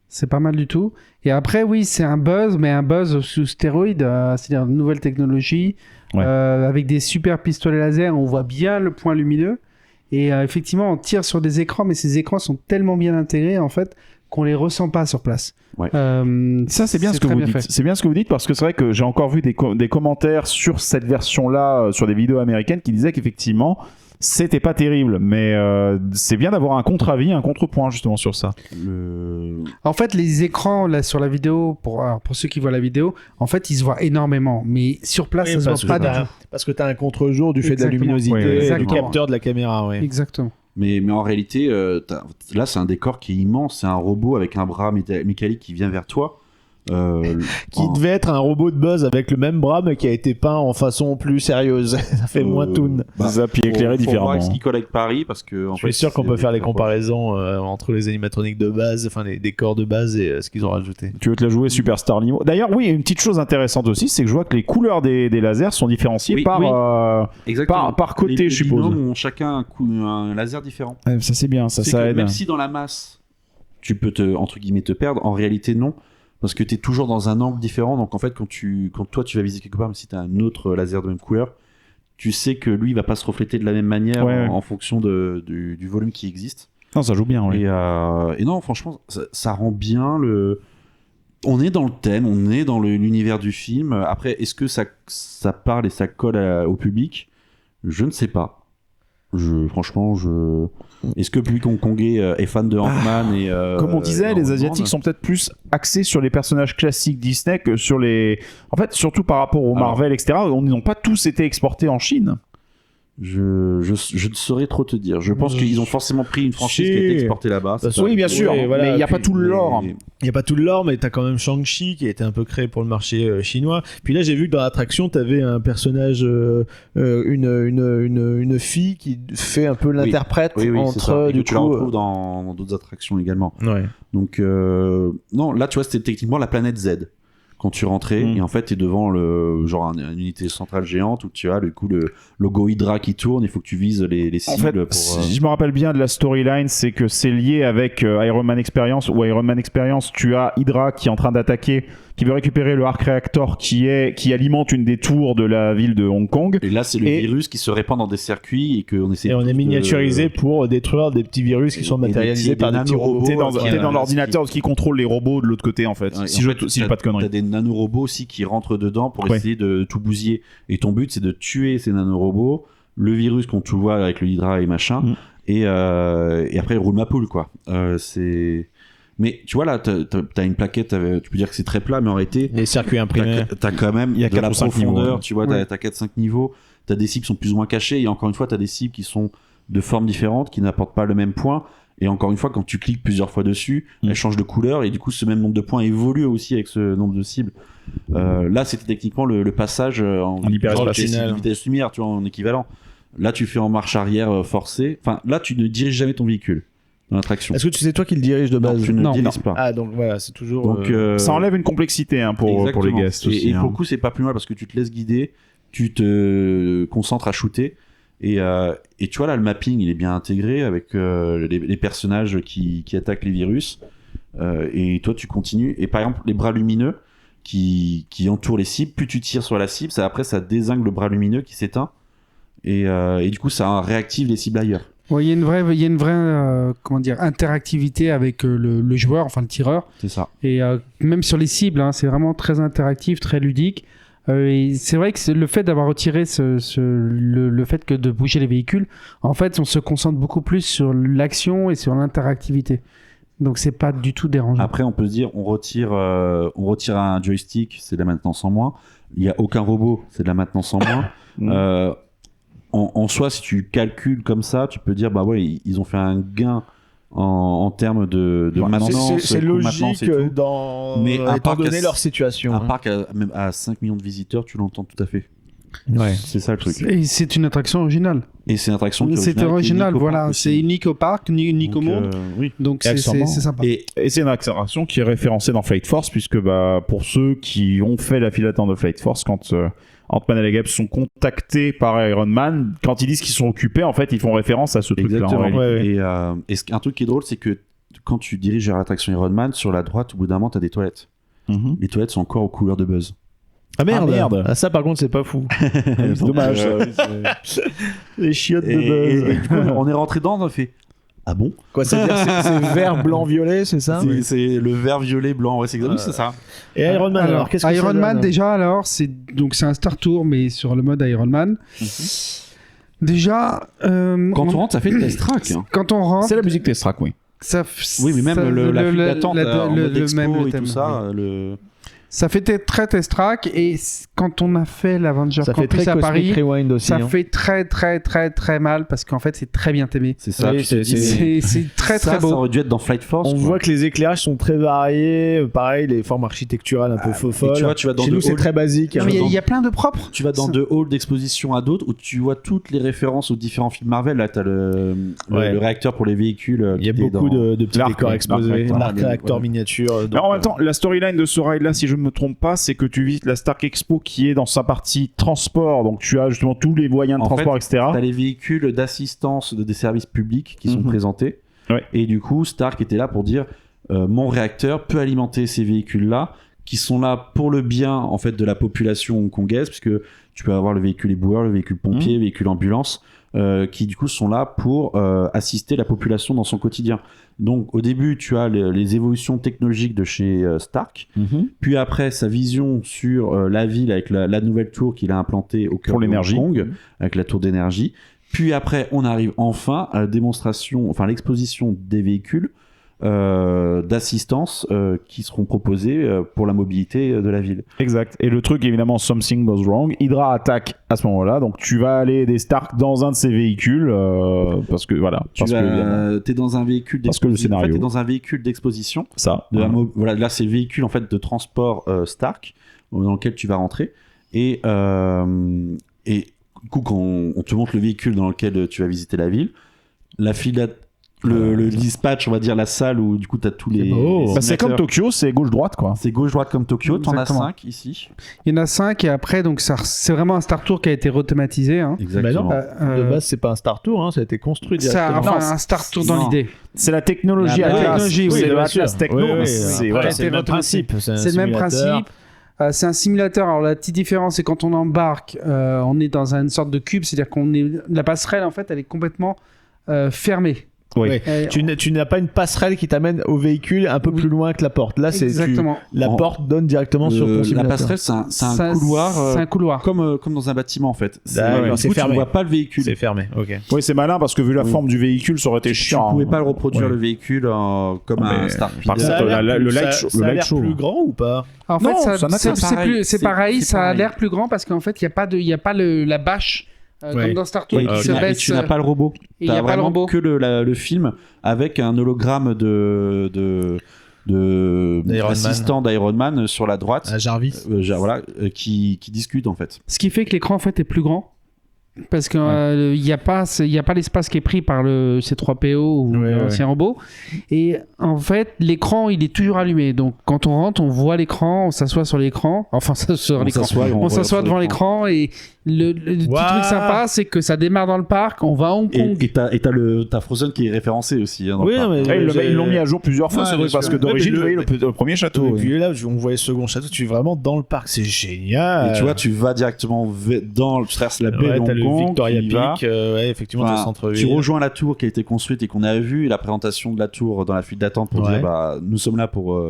C'est pas mal du tout. Et après, oui, c'est un buzz, mais un buzz sous stéroïde, c'est-à-dire une nouvelle technologie, Ouais. avec des super pistolets laser. On voit bien le point lumineux. Et effectivement, on tire sur des écrans, mais ces écrans sont tellement bien intégrés, en fait, qu'on les ressent pas sur place. Ouais. Ça, c'est bien ce que très vous bien dites. fait. C'est bien ce que vous dites parce que c'est vrai que j'ai encore vu des commentaires sur cette version-là, sur des vidéos américaines qui disaient qu'effectivement, c'était pas terrible. Mais c'est bien d'avoir un contre-avis, un contrepoint justement sur ça. En fait, les écrans là sur la vidéo, pour ceux qui voient la vidéo, en fait, ils se voient énormément, mais sur place, Oui, ça se parce voit que pas du t'as- tout. Parce que t'as un contre-jour du fait de la Exactement. luminosité, Oui, oui, du exactement. capteur de la caméra. Ouais. Exactement. Mais en réalité, là, c'est un décor qui est immense. C'est un robot avec un bras mécanique qui vient vers toi. Qui devait être un robot de Buzz avec le même bras, mais qui a été peint en façon plus sérieuse. Ça fait moins toon. Ça, puis éclairé Faut différemment. voir avec ce qui colle avec Paris, parce que en Je suis fait, sûr qu'on c'est peut faire les très comparaisons entre les animatroniques de base, enfin les décors de base et ce qu'ils ont rajouté. Tu veux te la jouer Superstar Limo. D'ailleurs, oui, une petite chose intéressante aussi, c'est que je vois que les couleurs des lasers sont différenciées Oui, par, oui. Exactement. par côté, les je suppose. binômes ont chacun un laser différent. Ça c'est bien, ça C'est que aide. même si dans la masse, tu peux entre guillemets te perdre, en réalité non. Parce que tu es toujours dans un angle différent. Donc en fait, quand toi tu vas viser quelque part, même si tu as un autre laser de même couleur, tu sais que lui il va pas se refléter de la même manière en fonction du volume qui existe. Non, ça joue bien, oui. Et non, franchement, ça rend bien le. On est dans le thème, on est dans l'univers du film. Après, est-ce que ça parle et ça colle au public ? Je ne sais pas. Franchement, est-ce que le public hongkongais est fan de Ant-Man et comme on disait, les Asiatiques sont peut-être plus axés sur les personnages classiques Disney que sur les. En fait, surtout par rapport aux Marvel, etc. Ils n'ont pas tous été exportés en Chine. Je ne saurais trop te dire. Je pense qu'ils ont forcément pris une franchise qui a été exportée là-bas. Oui, bien sûr, oui, voilà, mais il n'y a pas tout le lore. Il n'y a pas tout le lore, mais t'as quand même Shang-Chi qui a été un peu créé pour le marché chinois. Puis là, j'ai vu que dans l'attraction, t'avais un personnage, une fille qui fait un peu l'interprète entre. Et que tu la retrouves dans d'autres attractions également. Ouais. Donc, non, là, tu vois, c'était techniquement la planète Z. Quand tu rentrais, et en fait, t'es devant une unité centrale géante où tu as le logo Hydra qui tourne, il faut que tu vises les cibles. En fait, si je me rappelle bien de la storyline, c'est que c'est lié avec Iron Man Experience, où Iron Man Experience, tu as Hydra qui est en train d'attaquer, qui veut récupérer le Arc Reactor qui alimente une des tours de la ville de Hong Kong. Et là, c'est le virus qui se répand dans des circuits et qu'on essaie. Et on est miniaturisé pour détruire des petits virus qui sont matérialisés par des petits robots. T'es dans l'ordinateur qui contrôle les robots de l'autre côté, en fait. Ouais, si je dis pas de conneries. T'as des nanorobots aussi qui rentrent dedans pour essayer de tout bousiller. Et ton but, c'est de tuer ces nanorobots, le virus qu'on tu vois avec le Hydra et machin, et après, il roule ma poule, quoi. Mais tu vois, là, t'as une plaquette, tu peux dire que c'est très plat, mais en réalité, les circuits imprimés. T'as quand même Il y a de la 4 ou 5 profondeur, niveaux, tu vois, t'as 4-5 niveaux, t'as des cibles qui sont plus ou moins cachées, et encore une fois, t'as des cibles qui sont de formes différentes, qui n'apportent pas le même point. Et encore une fois, quand tu cliques plusieurs fois dessus, elles changent de couleur et du coup, ce même nombre de points évolue aussi avec ce nombre de cibles. Là, c'était techniquement le passage en vitesse lumière, tu vois, en équivalent. Là, tu fais en marche arrière forcée. Enfin, là, tu ne diriges jamais ton véhicule dans l'attraction. Est-ce que tu sais toi qui le dirige de base? Non, tu ne diriges pas. Ah, donc voilà, c'est toujours. Donc, ça enlève une complexité pour les guests aussi. Et pour le coup, c'est pas plus mal parce que tu te laisses guider, tu te concentres à shooter. Et tu vois là, le mapping il est bien intégré avec les personnages qui attaquent les virus. Et toi tu continues. Et par exemple, les bras lumineux qui entourent les cibles, plus tu tires sur la cible, après ça dézingue le bras lumineux qui s'éteint. Et du coup, ça réactive les cibles ailleurs. Ouais, il y a une vraie comment dire, interactivité avec le joueur, enfin le tireur. C'est ça. Et même sur les cibles, hein, c'est vraiment très interactif, très ludique. Et c'est vrai que le fait d'avoir retiré le fait que de bouger les véhicules, en fait, on se concentre beaucoup plus sur l'action et sur l'interactivité. Donc c'est pas du tout dérangeant. Après, on peut se dire, on retire un joystick, c'est de la maintenance en moins. Il y a aucun robot, c'est de la maintenance en moins. En soi, si tu calcules comme ça, tu peux dire, bah ouais, ils ont fait un gain en termes de maintenance. C'est logique étant donné leur situation. Un parc même à 5 millions de visiteurs, tu l'entends tout à fait. Ouais. C'est ça le truc. Et c'est une attraction originale. Et c'est une attraction qui c'est original, voilà. C'est unique au parc, unique au monde. Oui. Donc c'est sympa. Et c'est une attraction qui est référencée dans Flight Force, puisque pour ceux qui ont fait la file d'attente de Flight Force, quand Ant-Man et la Guêpe sont contactés par Iron Man, quand ils disent qu'ils sont occupés, en fait, ils font référence à ce truc-là. Exactement. Et un truc qui est drôle, c'est que quand tu diriges vers l'attraction Iron Man, sur la droite, au bout d'un moment, t'as des toilettes. Les toilettes sont encore aux couleurs de Buzz. Ah merde. Ah, ça par contre c'est pas fou. C'est dommage. Les chiottes de Buzz. Et du coup, on est rentré dedans, on a fait ah bon? Quoi, ça veut dire c'est vert, blanc, violet, c'est ça? C'est le vert, violet, blanc, ouais, c'est exactement c'est ça. Et Iron Man alors qu'est-ce que Iron ça Man donne déjà alors c'est un Star Tour mais sur le mode Iron Man. Déjà quand on rentre, ça fait test track. Quand on rentre, c'est la musique test track, oui. Oui, mais même la file d'attente en mode expo et tout ça, Ça fait très test track et quand on a fait l'Avenger Ça fait Campus très à Paris, Cosmic Rewind aussi. ça hein. fait très mal parce qu'en fait c'est très bien aimé. C'est ça. Oui, tu te dis, C'est très ça, très beau. Ça aurait dû être dans Flight Force. On quoi. voit que les éclairages sont très variés. Pareil, les formes architecturales un peu folles. tu vois, tu vas dans Chez le nous, c'est hall- très basique. Non, mais il y a plein de propres. Tu vas dans de halls d'exposition à d'autres où tu vois toutes les références aux différents films Marvel. Là, t'as le réacteur pour les véhicules. Il y a qui était beaucoup dans- de petits L'arc, décors ouais, exposés, l'arc réacteur. l'arc réacteur Ouais. miniature. Mais en même temps, la storyline de ce ride-là, si je ne me trompe pas, c'est que tu visites la Stark Expo qui est dans sa partie transport. Donc tu as justement tous les moyens de En transport, fait, etc. T'as les véhicules d'assistance des services publics qui sont Mhm. présentés. Ouais. Et du coup, Stark était là pour dire mon réacteur peut alimenter ces véhicules-là qui sont là pour le bien en fait de la population hongkongaise, puisque tu peux avoir le véhicule éboueur, le véhicule pompier, le véhicule ambulance, qui du coup sont là pour assister la population dans son quotidien. Donc au début, tu as les évolutions technologiques de chez Stark, puis après sa vision sur la ville avec la nouvelle tour qu'il a implantée au cœur Pour de l'énergie. Hong Kong, avec la tour d'énergie. Puis après, on arrive enfin à la démonstration, enfin l'exposition des véhicules d'assistance qui seront proposés pour la mobilité de la ville. Exact. Et le truc, évidemment, something goes wrong. Hydra attaque à ce moment-là. Donc tu vas aller aider Stark dans un de ses véhicules. Parce que voilà. Parce que, évidemment, T'es dans un véhicule Parce que le d'exposition. En fait, scénario. t'es dans un véhicule d'exposition. ça. Voilà, là, c'est le véhicule en fait de transport Stark dans lequel tu vas rentrer. Et du coup, quand on te montre le véhicule dans lequel tu vas visiter la ville, la file, le dispatch, on va dire la salle où du coup t'as tous les. beau. les Bah, c'est comme simulateurs. Tokyo, c'est gauche-droite, quoi. C'est gauche-droite comme Tokyo. T'en as Exactement. 5 ici. Il y en a 5 et après donc c'est vraiment un Star Tour qui a été rethématisé. Hein. Exactement. Bah non. De base, c'est pas un Star Tour, hein, ça a été construit Ça, directement. enfin, un Star Tour dans non. l'idée. C'est la technologie La Atlas. technologie, oui, c'est le bien Atlas sûr. Techno. Oui, oui, mais oui. c'est Après, voilà. c'est le même rethématisé. principe. C'est le même principe. C'est un simulateur. Alors la petite différence, c'est quand on embarque, on est dans une sorte de cube, c'est-à-dire la passerelle en fait, elle est complètement fermée. Oui. Elle- Tu n'as pas une passerelle qui t'amène au véhicule un peu Oui. plus loin que la porte. Là, Exactement. la En- porte donne directement sur ton La simulateur. passerelle, c'est un couloir. C'est un couloir. Comme dans un bâtiment en fait. D'accord, Du c'est coup, tu fermé. ne vois pas le véhicule. C'est fermé, ok. Oui, c'est malin parce que vu la Oui. forme du véhicule, ça aurait été Tu chiant. ne pouvais pas le reproduire Ouais. le véhicule comme Mais, un Star par Speeder. contre, le light show- ça le a light l'air show. plus grand ou pas? En Non, fait, ça n'a c'est pas- pareil, c'est pareil, c'est ça a pareil. l'air plus grand parce qu'en fait, il n'y a pas la bâche Ouais. comme dans Star Tour Et qui tu se n'as- et baisse. tu n'as pas le robot. et il y T'as a pas le vraiment robot. que le film avec un hologramme de D'Iron assistant d'Iron Man sur la droite, À Jarvis. qui discute en fait. Ce qui fait que l'écran en fait est plus grand. Parce qu'il n'y a pas l'espace qui est pris par le C3PO ou Ouais, l'ancien robot. Et en fait, l'écran, il est toujours allumé. Donc, quand on rentre, on voit l'écran, on s'assoit sur l'écran. Enfin, sur l'écran. On s'assoit devant l'écran et le petit Waouh. truc sympa, c'est que ça démarre dans le parc, on va à Hong Kong. Et t'as Frozen qui est référencé aussi. Hein, dans Oui, le non, parc. mais Ouais, ils l'ont mis à jour plusieurs fois, Ouais, c'est vrai, bien parce sûr. que d'origine, Ouais, vous mais voyez le premier château. Et oui. puis là, on voit le second château, tu es vraiment dans le parc, c'est génial. Et tu vois, tu vas directement tu traverses la baie Ouais, de t'as Hong le Kong, Victoria tu y vas. Peak, ouais, effectivement, Enfin, dans le centre-ville. tu rejoins la tour qui a été construite et qu'on a vue, et la présentation de la tour dans la file d'attente pour Ouais. dire bah, nous sommes là pour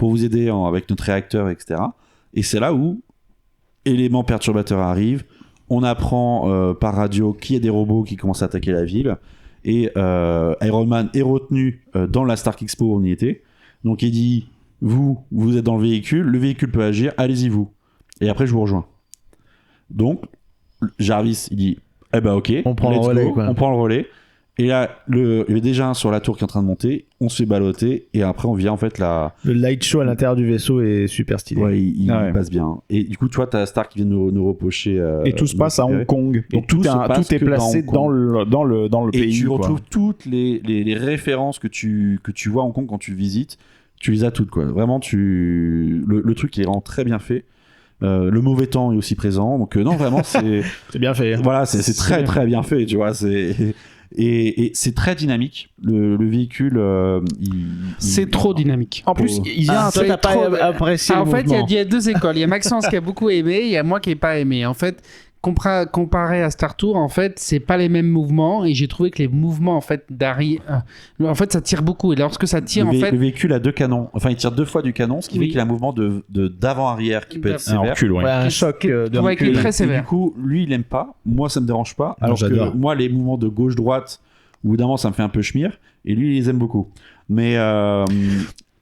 vous aider avec notre réacteur, etc. Et c'est là où élément perturbateur arrive. On apprend par radio qu'il y a des robots qui commencent à attaquer la ville. Et Iron Man est retenu dans la Stark Expo où on y était. Donc il dit vous êtes dans le véhicule peut agir, allez-y vous. Et après je vous rejoins. Donc Jarvis il dit eh ben ok, On prend le let's relais, go. quoi. On prend le relais. Et là, il y avait déjà un sur la tour qui est en train de monter, on se fait balloter, et après on vient en fait Le light show à l'intérieur du vaisseau est super stylé. Ouais, il Ah ouais. passe bien. Et du coup, tu vois, t'as Stark qui vient nous reprocher. Et tout se passe à Hong Kong. Et Donc tout tout se est passe que placé dans Hong dans le Et pays. tu quoi. retrouves toutes les références que tu vois à Hong Kong quand tu le visites. Tu les as toutes, quoi. Vraiment, le truc il est vraiment très bien fait. Le mauvais temps est aussi présent. Donc, non, vraiment, c'est. C'est bien fait. Voilà, c'est très très bien fait, tu vois. Et c'est très dynamique. Le véhicule, C'est trop dynamique. En plus, il y a un toi, truc. t'as pas trop- apprécié Ah, le en fait, mouvement. il y a deux écoles. Il y a Maxence qui a beaucoup aimé, il y a moi qui n'ai pas aimé. En fait, comparé à Star Tour, en fait, c'est pas les mêmes mouvements. Et j'ai trouvé que les mouvements, en fait, en fait, ça tire beaucoup. Et lorsque ça tire, en fait, le véhicule a 2 canons. Enfin, il tire 2 fois du canon, ce qui fait Oui. qu'il a un mouvement d'avant-arrière qui peut être Un sévère. recul, ouais. Ouais, un choc de Ouais, qui est recul. très Et sévère. du coup, lui, il aime pas. Moi, ça me dérange pas. Non, Alors j'adore. que moi, les mouvements de gauche-droite, au bout d'un moment, ça me fait un peu schmire. Et lui, il les aime beaucoup. Mais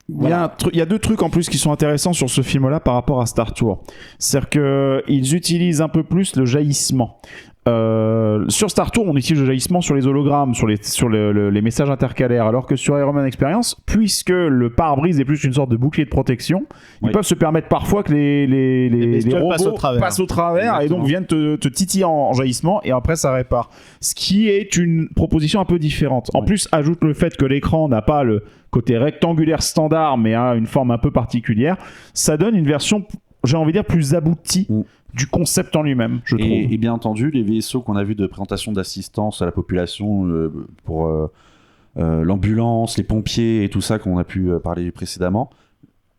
Il y a deux trucs en plus qui sont intéressants sur ce film-là par rapport à Star Tour. C'est-à-dire qu'ils utilisent un peu plus le jaillissement. Sur Star Tour, on utilise le jaillissement sur les hologrammes, sur les messages intercalaires, alors que sur Iron Man Experience, puisque le pare-brise est plus une sorte de bouclier de protection, ils peuvent se permettre parfois que les robots passent au travers et donc viennent te titiller en jaillissement et après ça répare. Ce qui est une proposition un peu différente. En plus, ajoute le fait que l'écran n'a pas le côté rectangulaire standard, mais a une forme un peu particulière. Ça donne une version, j'ai envie de dire, plus aboutie du concept en lui-même, je trouve. Et bien entendu, les vaisseaux qu'on a vus de présentation d'assistance à la population pour l'ambulance, les pompiers et tout ça qu'on a pu parler précédemment,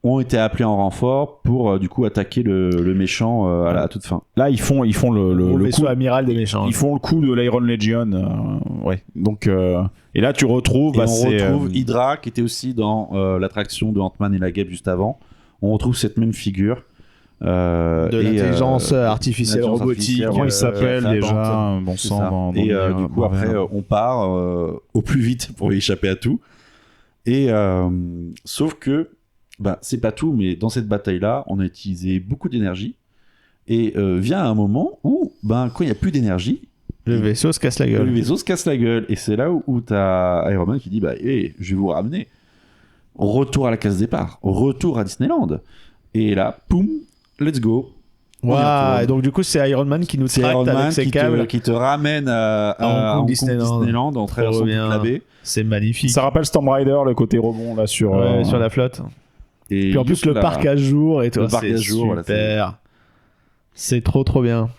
ont été appelés en renfort pour du coup attaquer le méchant à la toute fin. Là, ils font le vaisseau coup amiral des méchants. Ils font le coup de l'Iron Legion, ouais. Donc et là tu retrouves, on retrouve Hydra qui était aussi dans l'attraction de Ant-Man et la Guêpe juste avant. On retrouve cette même figure. De l'intelligence artificielle robotique. Comment il s'appelle déjà, bon c'est sang. ça. Et du coup après on part au plus vite pour échapper à tout. Et sauf que c'est pas tout, mais dans cette bataille là on a utilisé beaucoup d'énergie et vient un moment où quand il n'y a plus d'énergie, le vaisseau se casse la gueule. Le vaisseau se casse la gueule et c'est là où t'as Iron Man qui dit je vais vous ramener. Retour à la case départ, retour à Disneyland. Et là, poum, let's go. Wow, et donc du coup c'est Iron Man qui nous tracte avec ses câbles, qui te ramène à Hong Kong Disneyland en traversant toute la baie. C'est magnifique. Ça rappelle Storm Rider, le côté rebond là sur la flotte. Et puis en plus le parc à jour et tout, c'est super. C'est trop bien.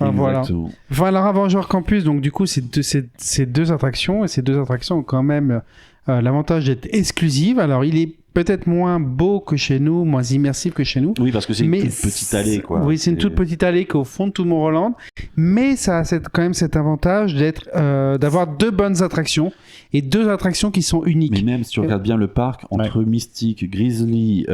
Voilà Avenger Campus, donc du coup c'est deux attractions, et ces deux attractions ont quand même l'avantage d'être exclusives. Alors il est peut-être moins beau que chez nous, moins immersif que chez nous. Oui, parce que c'est une toute petite allée, quoi. Oui, c'est une toute petite allée qui est au fond de Tomorrowland, mais ça a quand même cet avantage d'avoir deux bonnes attractions, et deux attractions qui sont uniques. Mais même si tu regardes bien le parc, entre Mystic, Grizzly,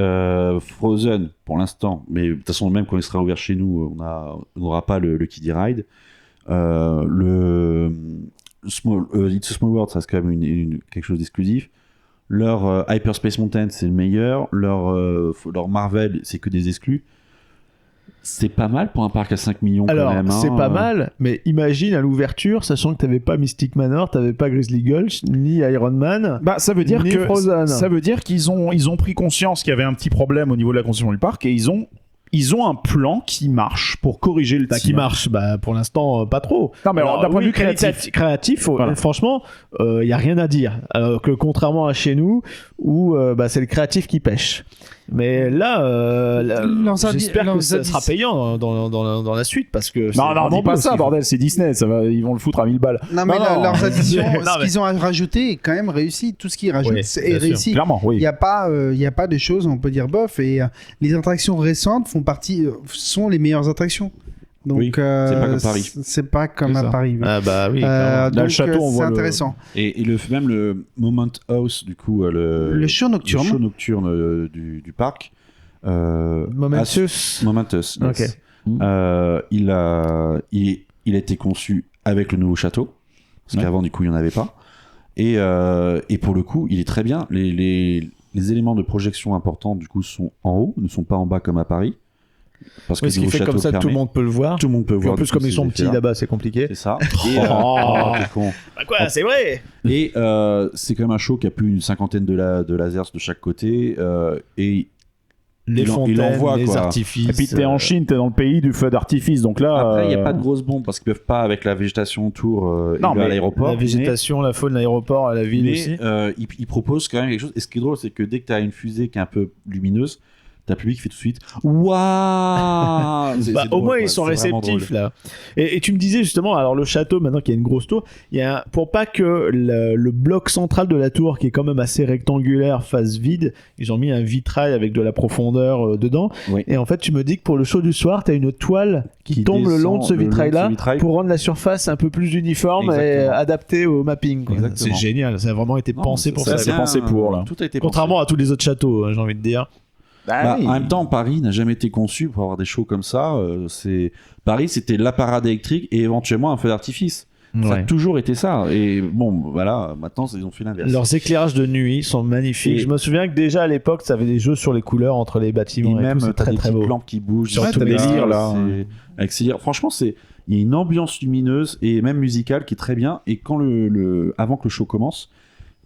Frozen, pour l'instant, mais de toute façon, même quand il sera ouvert chez nous, on n'aura pas le Kiddie Ride. It's a Small World, ça reste quand même quelque chose d'exclusif. Leur Hyperspace Mountain, c'est le meilleur. Leur Marvel, c'est que des exclus. C'est pas mal pour un parc à 5 millions. Alors, quand même. C'est pas mal, mais imagine à l'ouverture, sachant que t'avais pas Mystic Manor, t'avais pas Grizzly Gulch, ni Iron Man. Ça veut dire ni Frozen. Ça veut dire qu'ils ont pris conscience qu'il y avait un petit problème au niveau de la construction du parc, et ils ont un plan qui marche pour corriger le tir. Qui marche, pour l'instant pas trop. Non, mais alors, d'un point de vue créatif, franchement, il y a rien à dire. Alors que contrairement à chez nous, où c'est le créatif qui pêche. Mais là, j'espère que ça sera payant dans la suite, parce que non, dis pas ça, bordel, c'est Disney, ils vont le foutre à 1000 balles. Non, mais leurs additions, ce qu'ils ont rajouté est quand même réussi. Tout ce qu'ils rajoutent est réussi. Clairement, oui. Il n'y a pas de choses, on peut dire bof, et les attractions récentes sont les meilleures attractions. Donc, c'est pas comme Paris. C'est pas comme à Paris. Oui. Oui. Donc, le château, on voit intéressant. Et même le Moment House, du coup, le show nocturne. Le show nocturne du parc. Momentous. Momentous. Yes. Okay. Il a été conçu avec le nouveau château, parce qu'avant, du coup, il n'y en avait pas. Et pour le coup, il est très bien. Les éléments de projection importants, du coup, sont en haut, ne sont pas en bas comme à Paris. Parce que ce qui fait comme ça, tout le monde peut le voir. Tout le monde peut voir. En plus, comme ils sont petits là-bas, c'est compliqué. C'est ça. C'est vrai. Et c'est quand même un show qui a plus d'une cinquantaine de lasers de chaque côté. Et les fontaines, les artifices. Et puis t'es en Chine, t'es dans le pays du feu d'artifice, donc là. Après, il n'y a pas de grosses bombes parce qu'ils peuvent pas avec la végétation autour à l'aéroport. La végétation, la faune, l'aéroport, à la ville aussi. Ils proposent quand même quelque chose. Et ce qui est drôle, c'est que dès que t'as une fusée qui est un peu lumineuse, t'as le public qui fait tout de suite waouh. Au moins ils sont réceptifs là. Et tu me disais justement, alors le château, maintenant qu'il y a une grosse tour, pour pas que le bloc central de la tour, qui est quand même assez rectangulaire, fasse vide, ils ont mis un vitrail avec de la profondeur dedans. Oui. Et en fait tu me dis que pour le show du soir, t'as une toile qui tombe le long de ce vitrail là pour rendre la surface un peu plus uniforme. Exactement. Et adaptée au mapping. C'est génial, ça a vraiment été pensé pour ça. C'est pensé pour là. Tout a été contrairement à tous les autres châteaux, j'ai envie de dire. Oui. En même temps, Paris n'a jamais été conçu pour avoir des shows comme ça. Paris, c'était la parade électrique et éventuellement un feu d'artifice. Ça a Ouais. toujours été ça. Et bon, voilà, maintenant, ils ont fait l'inverse. Leurs éclairages de nuit sont magnifiques. Et- Je me souviens que déjà à l'époque, ça avait des jeux sur les couleurs entre les Et bâtiments et, même, tout, c'est t'as très des très petites beau. lampes qui bougent. Sur tout tous les ça, lyres, là. avec ces lyres. Franchement, il y a une ambiance lumineuse et même musicale qui est très bien. Et quand avant que le show commence,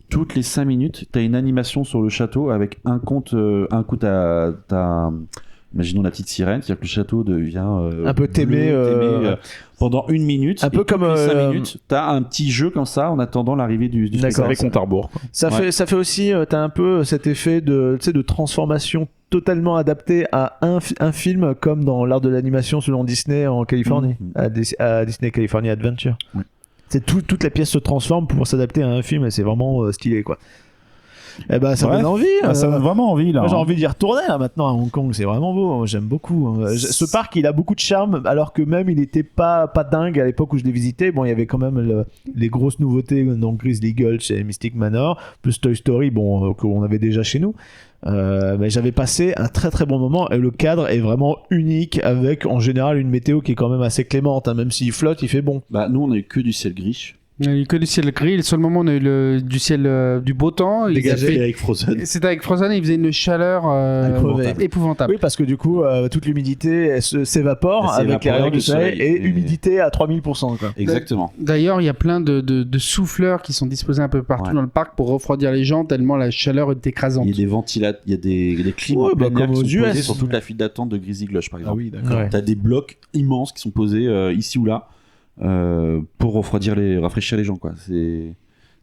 toutes les 5 minutes, t'as une animation sur le château avec un coup, t'as imaginons la petite sirène, c'est-à-dire que le château devient Un peu témé, pendant 1 minute. un peu et comme, toutes les 5 minutes, t'as un petit jeu comme ça en attendant l'arrivée du D'accord. C'est avec compte à rebours. quoi. Ça Ouais. fait aussi, t'as un peu cet effet de, tu sais, de transformation totalement adapté à un film comme dans l'art de l'animation selon Disney en Californie, à Disney California Adventure. Ouais. C'est toute la pièce se transforme pour s'adapter à un film et c'est vraiment stylé quoi. Eh ben ça Bref. donne envie. Ah, ça donne vraiment envie là. Moi, j'ai hein. envie d'y retourner là maintenant à Hong Kong, c'est vraiment beau, j'aime beaucoup. Ce parc il a beaucoup de charme alors que même il était pas dingue à l'époque où je l'ai visité. Bon, il y avait quand même les grosses nouveautés, donc Grizzly Gulch et Mystic Manor, plus Toy Story, bon, qu'on avait déjà chez nous. Mais j'avais passé un très très bon moment et le cadre est vraiment unique avec en général une météo qui est quand même assez clémente, hein, même s'il flotte, il fait bon. Bah, nous, on a eu que du ciel gris. Il n'y a eu que du ciel gris. Le seul moment où on a eu du ciel, du beau temps. Dégagé. avec Frozen. C'était avec Frozen, il faisait une chaleur épouvantable. Oui, parce que du coup, toute l'humidité elle s'évapore Elle avec s'évapore les rayons avec du le soleil soleil. et humidité à 3000%. Quoi. Exactement. D'ailleurs, il y a plein de souffleurs qui sont disposés un peu partout Ouais. dans le parc pour refroidir les gens tellement la chaleur est écrasante. Il y a des ventilateurs, il y a des clims Ouais, en plein bah, air comme qui aux sont posés US. sur toute la file d'attente de Grizzly Gulch, par exemple. Ah oui, d'accord. Ouais. T'as des blocs immenses qui sont posés ici ou là pour rafraîchir les gens, quoi.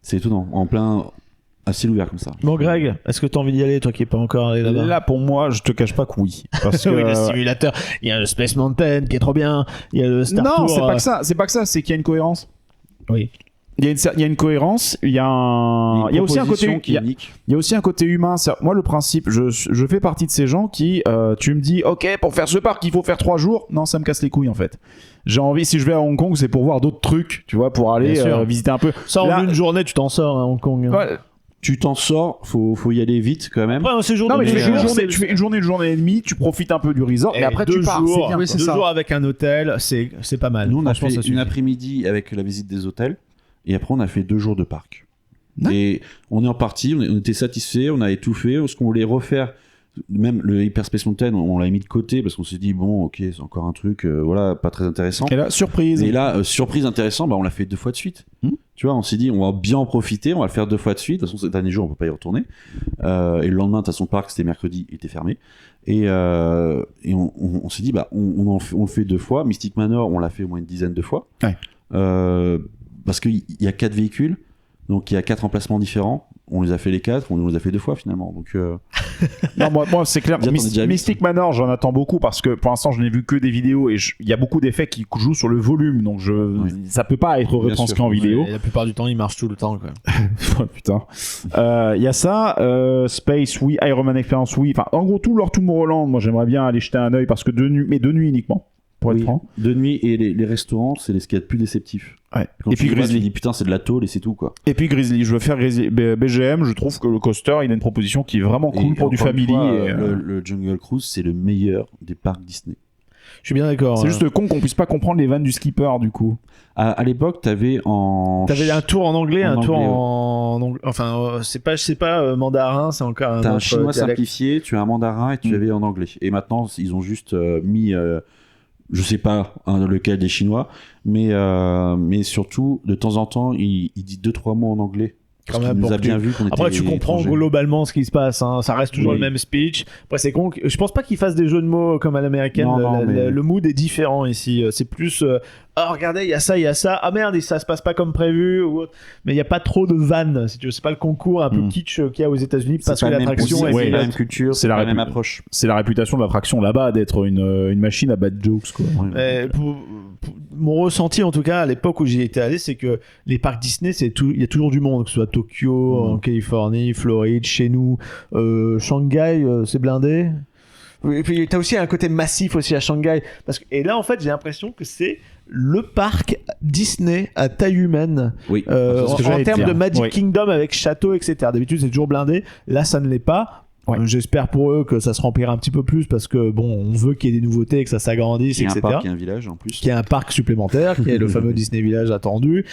C'est étonnant, en plein à ciel ouvert comme ça. Bon, Greg, est-ce que tu as envie d'y aller, toi qui n'es pas encore allé là-bas? Là, pour moi, je te cache pas que oui. Parce que. Oui, le simulateur. Il y a le Space Mountain qui est trop bien. Il y a le Star non, Tour. c'est pas que ça. C'est pas que ça. C'est qu'il y a une cohérence. Oui. Il y a une cohérence. Il y a aussi un côté. qui est unique. Il y a aussi un côté humain. Moi, le principe, je fais partie de ces gens qui, tu me dis, ok, pour faire ce parc, il faut faire 3 jours. Non, ça me casse les couilles en fait. J'ai envie, si je vais à Hong Kong, c'est pour voir d'autres trucs, tu vois, pour aller Bien sûr. visiter un peu. Ça, en Là- une journée, tu t'en sors à Hong Kong. Ouais. Tu t'en sors, faut y aller vite quand même. Après, un séjour Non, de mais tu deux fais, une jours, journée, c'est- tu fais une journée et demie, tu profites un peu du resort, mais Et après tu 2 pars. jours, c'est bien. Oui, c'est 2 ça. jours avec un hôtel, c'est pas mal. Nous, on a Franchement, fait ça une suffit. après-midi avec la visite des hôtels, et après, on a fait 2 jours de parc. Ouais. Et on est en partie, on était satisfait, on avait tout fait. Ce qu'on voulait refaire, même le Hyperspace Mountain, on l'a mis de côté parce qu'on s'est dit, bon, ok, c'est encore un truc, voilà, pas très intéressant. Et là, surprise. Et là, surprise intéressant, bah, on l'a fait 2 fois de suite. Hmm. Tu vois, on s'est dit, on va bien en profiter, on va le faire 2 fois de suite. De toute façon, ce dernier jour, on peut pas y retourner. Et le lendemain, de toute façon, le parc, c'était mercredi, il était fermé. Et on s'est dit, bah, on le fait 2 fois. Mystic Manor, on l'a fait au moins une dizaine de fois. Ouais. Parce qu'il y a 4 véhicules, donc il y a 4 emplacements différents. On les a fait les 4, on les a fait 2 fois finalement. Donc, Non, moi c'est clair. Déjà, t'en as déjà vu. Mystic Manor, j'en attends beaucoup parce que pour l'instant, je n'ai vu que des vidéos et il y a beaucoup d'effets qui jouent sur le volume, donc ça peut pas être Bien retranscrit sûr. en vidéo. Et la plupart du temps, il marche tout le temps. Quoi. Oh, putain. Il y a ça, Space, oui, Iron Man Experience, oui. Enfin, en gros, tout leur Tomorrowland, moi j'aimerais bien aller jeter un œil parce que de nuit uniquement, pour être oui, franc. de nuit, et les restaurants, c'est ce qu'il y a de plus déceptif. Ouais. Quand Et tu puis y vas, tu Grizzly. dis, putain, c'est de la tôle et c'est tout, quoi. Et puis Grizzly, je veux faire Grizzly. BGM, je trouve que le coaster, il a une proposition qui est vraiment cool Et pour du encore une family. fois, et, le Jungle Cruise, c'est le meilleur des parcs Disney. Je suis bien d'accord. c'est juste con qu'on puisse pas comprendre les vannes du skipper, du coup. À l'époque, t'avais T'avais un tour en anglais, En un tour anglais, ouais. en enfin c'est pas mandarin, c'est encore un T'as un autre chinois dialecte. simplifié, tu as un mandarin et tu avais en anglais. Et maintenant, ils ont juste mis, je sais pas lequel des chinois, mais surtout, de temps en temps, il dit 2-3 mots en anglais. Quand Parce même, qu'il nous pour a que bien vu qu'on était Après, tu comprends étrangers. globalement ce qui se passe. Hein. Ça reste toujours Oui. le même speech. Après, c'est con. Je pense pas qu'ils fassent des jeux de mots comme à l'américaine. Non, mais- Le mood est différent ici. C'est plus. Ah, regardez, il y a ça, il y a ça. Ah merde, et ça se passe pas comme prévu. Ou autre. Mais il y a pas trop de vannes. Si tu veux, c'est pas le concours un peu kitsch qu'il y a aux États-Unis C'est parce pas que la même l'attraction culture, est. ouais, c'est la pilote. même culture, C'est c'est la la même République. approche. C'est la réputation de l'attraction là-bas d'être une machine à bad jokes, quoi. Mon ressenti en tout cas à l'époque où j'y étais allé, c'est que les parcs Disney, il y a toujours du monde, que ce soit Tokyo, en Californie, Floride, chez nous, Shanghai, c'est blindé. Et puis t'as aussi un côté massif aussi à Shanghai, et là en fait j'ai l'impression que c'est le parc Disney à taille humaine. Oui. c'est ce que En j'allais termes dire. de Magic Oui. Kingdom avec château, etc. D'habitude c'est toujours blindé, là ça ne l'est pas. Ouais. J'espère pour eux que ça se remplira un petit peu plus parce que bon, on veut qu'il y ait des nouveautés, que ça s'agrandisse, Il y a un etc. parc et un village en plus. Qu'il y ait un parc supplémentaire, qui est le fameux Disney Village attendu.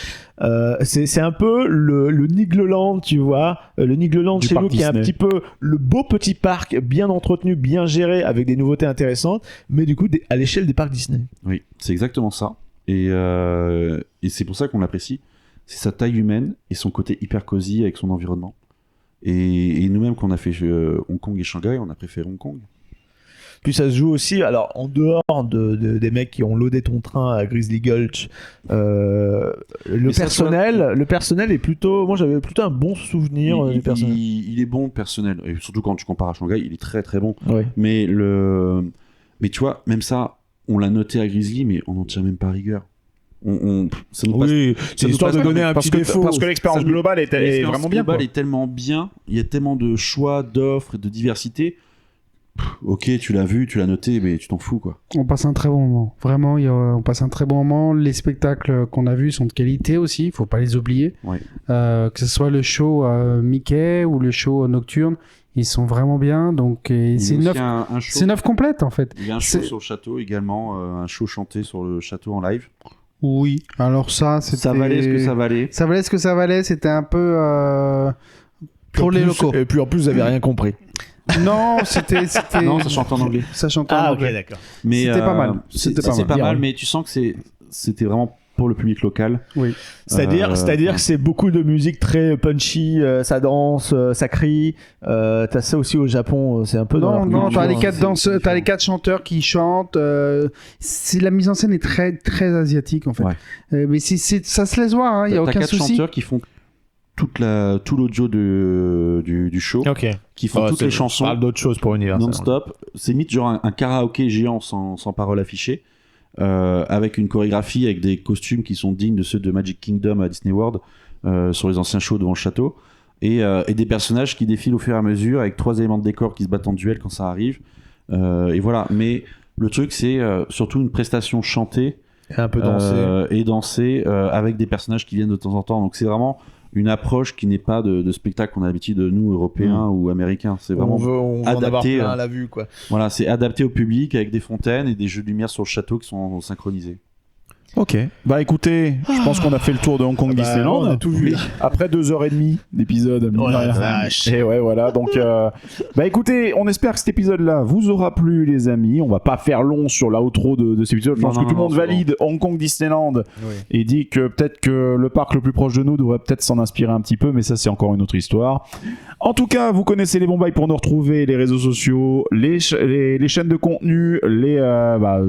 C'est un peu le Nigloland, tu vois, le Nigloland Du chez parc nous, qui est un Disney. petit peu le beau petit parc bien entretenu, bien géré, avec des nouveautés intéressantes, mais du coup à l'échelle des parcs Disney. Oui, c'est exactement ça. Et c'est pour ça qu'on l'apprécie. C'est sa taille humaine et son côté hyper cosy avec son environnement. Et nous-mêmes, quand on a fait Hong Kong et Shanghai, on a préféré Hong Kong. Puis ça se joue aussi, alors en dehors des mecs qui ont loadé ton train à Grizzly Gulch, le personnel est plutôt, moi j'avais plutôt un bon souvenir du personnel. Il est bon, le personnel. Et surtout quand tu compares à Shanghai, il est très très bon. Ouais. Mais tu vois, même ça, on l'a noté à Grizzly, mais on n'en tire même pas rigueur. Ça nous passe- Oui, c'est nous histoire de passe- donner un parce petit que, défaut. parce que l'expérience Ça nous- globale est L'expérience vraiment bien. globale quoi. est tellement bien, il y a tellement de choix, d'offres et de diversité. Ok, tu l'as vu, tu l'as noté, mais tu t'en fous quoi. On passe un très bon moment. Vraiment, on passe un très bon moment. Les spectacles qu'on a vus sont de qualité aussi. Il faut pas les oublier. Ouais. Que ce soit le show Mickey ou le show nocturne, ils sont vraiment bien. Donc, et Il y c'est a une aussi œuvre. un show. C'est une œuvre complète en fait. Il y a un show C'est- sur le château également, un show chanté sur le château en live. Oui. Alors ça, c'était. Ça valait ce que ça valait. Ça valait ce que ça valait. C'était un peu Puis pour en les plus- locaux. Et puis en plus, vous avez rien compris. Non, c'était. Non, ça chante en anglais. Ça chantait en anglais. d'accord. Mais C'était pas mal. C'était pas c'est mal. pas Bien, mal, oui. mais tu sens que c'était vraiment pour le public local. Oui. C'est-à-dire que c'est beaucoup de musique très punchy, ça danse, ça crie. T'as ça aussi au Japon, c'est un peu dans Non, leur non, culture, t'as les hein. quatre danseurs, t'as les quatre chanteurs qui chantent. C'est la mise en scène est très très asiatique en fait. Ouais. Mais ça se laisse voir, il y a T'as aucun 4 souci. chanteurs qui font tout l'audio du show, Ok. qui font toutes les chansons Parle d'autre chose pour Universal. non-stop. C'est limite genre un karaoké géant sans parole affichée, avec une chorégraphie, avec des costumes qui sont dignes de ceux de Magic Kingdom à Disney World, sur les anciens shows devant le château, et des personnages qui défilent au fur et à mesure, avec 3 éléments de décor qui se battent en duel quand ça arrive. Et voilà. Mais le truc, c'est surtout une prestation chantée Et un peu dansé. et dansée, avec des personnages qui viennent de temps en temps. Donc c'est vraiment une approche qui n'est pas de spectacle qu'on a l'habitude de nous, Européens ou Américains. C'est vraiment on veut en avoir adapté, plein à la vue, quoi. voilà, c'est adapté au public avec des fontaines et des jeux de lumière sur le château qui sont synchronisés. Ok. Bah écoutez, je pense qu'on a fait le tour de Hong Kong Disneyland. on a tout vu. Après 2h30 d'épisode. mine Oh de la rien. vache. Et ouais, voilà. Donc, bah écoutez, on espère que cet épisode-là vous aura plu, les amis. On va pas faire long sur l'outro de cet épisode. Je pense que tout le monde valide Hong Kong Disneyland et dit que peut-être que le parc le plus proche de nous devrait peut-être s'en inspirer un petit peu, mais ça, c'est encore une autre histoire. En tout cas, vous connaissez les bons bails pour nous retrouver, les réseaux sociaux, les chaînes de contenu,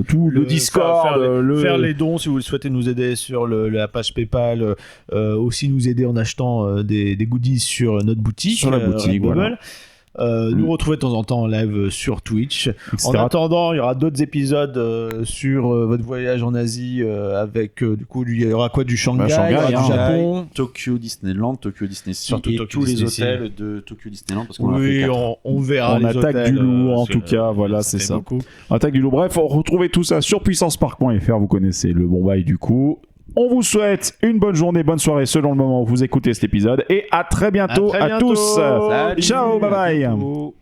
tout le Discord, Faire les dons si vous souhaitez nous aider sur la page PayPal, aussi nous aider en achetant des goodies sur notre boutique. Sur la boutique, Redbubble. voilà. Nous retrouver de temps en temps en live sur Twitch. etc. En attendant, il y aura d'autres épisodes sur votre voyage en Asie avec du coup il y aura quoi du Shanghai, Shanghai, il y aura du hein. Japon. Tokyo Disneyland, Tokyo Disney Sea Surtout et Tokyo tous les Disney Sea. hôtels de Tokyo Disneyland parce qu'on en a fait Oui, 4. on verra. On les attaque hôtels, du lourd, en sur- tout cas, voilà, c'est fait ça. beaucoup. Attaque du loup. Bref, on retrouvez tout ça sur puissancepark.fr. Vous connaissez le bon bail du coup. On vous souhaite une bonne journée, bonne soirée selon le moment où vous écoutez cet épisode. Et à très bientôt À très à bientôt. tous. Salut. Ciao, bye bye. À bientôt.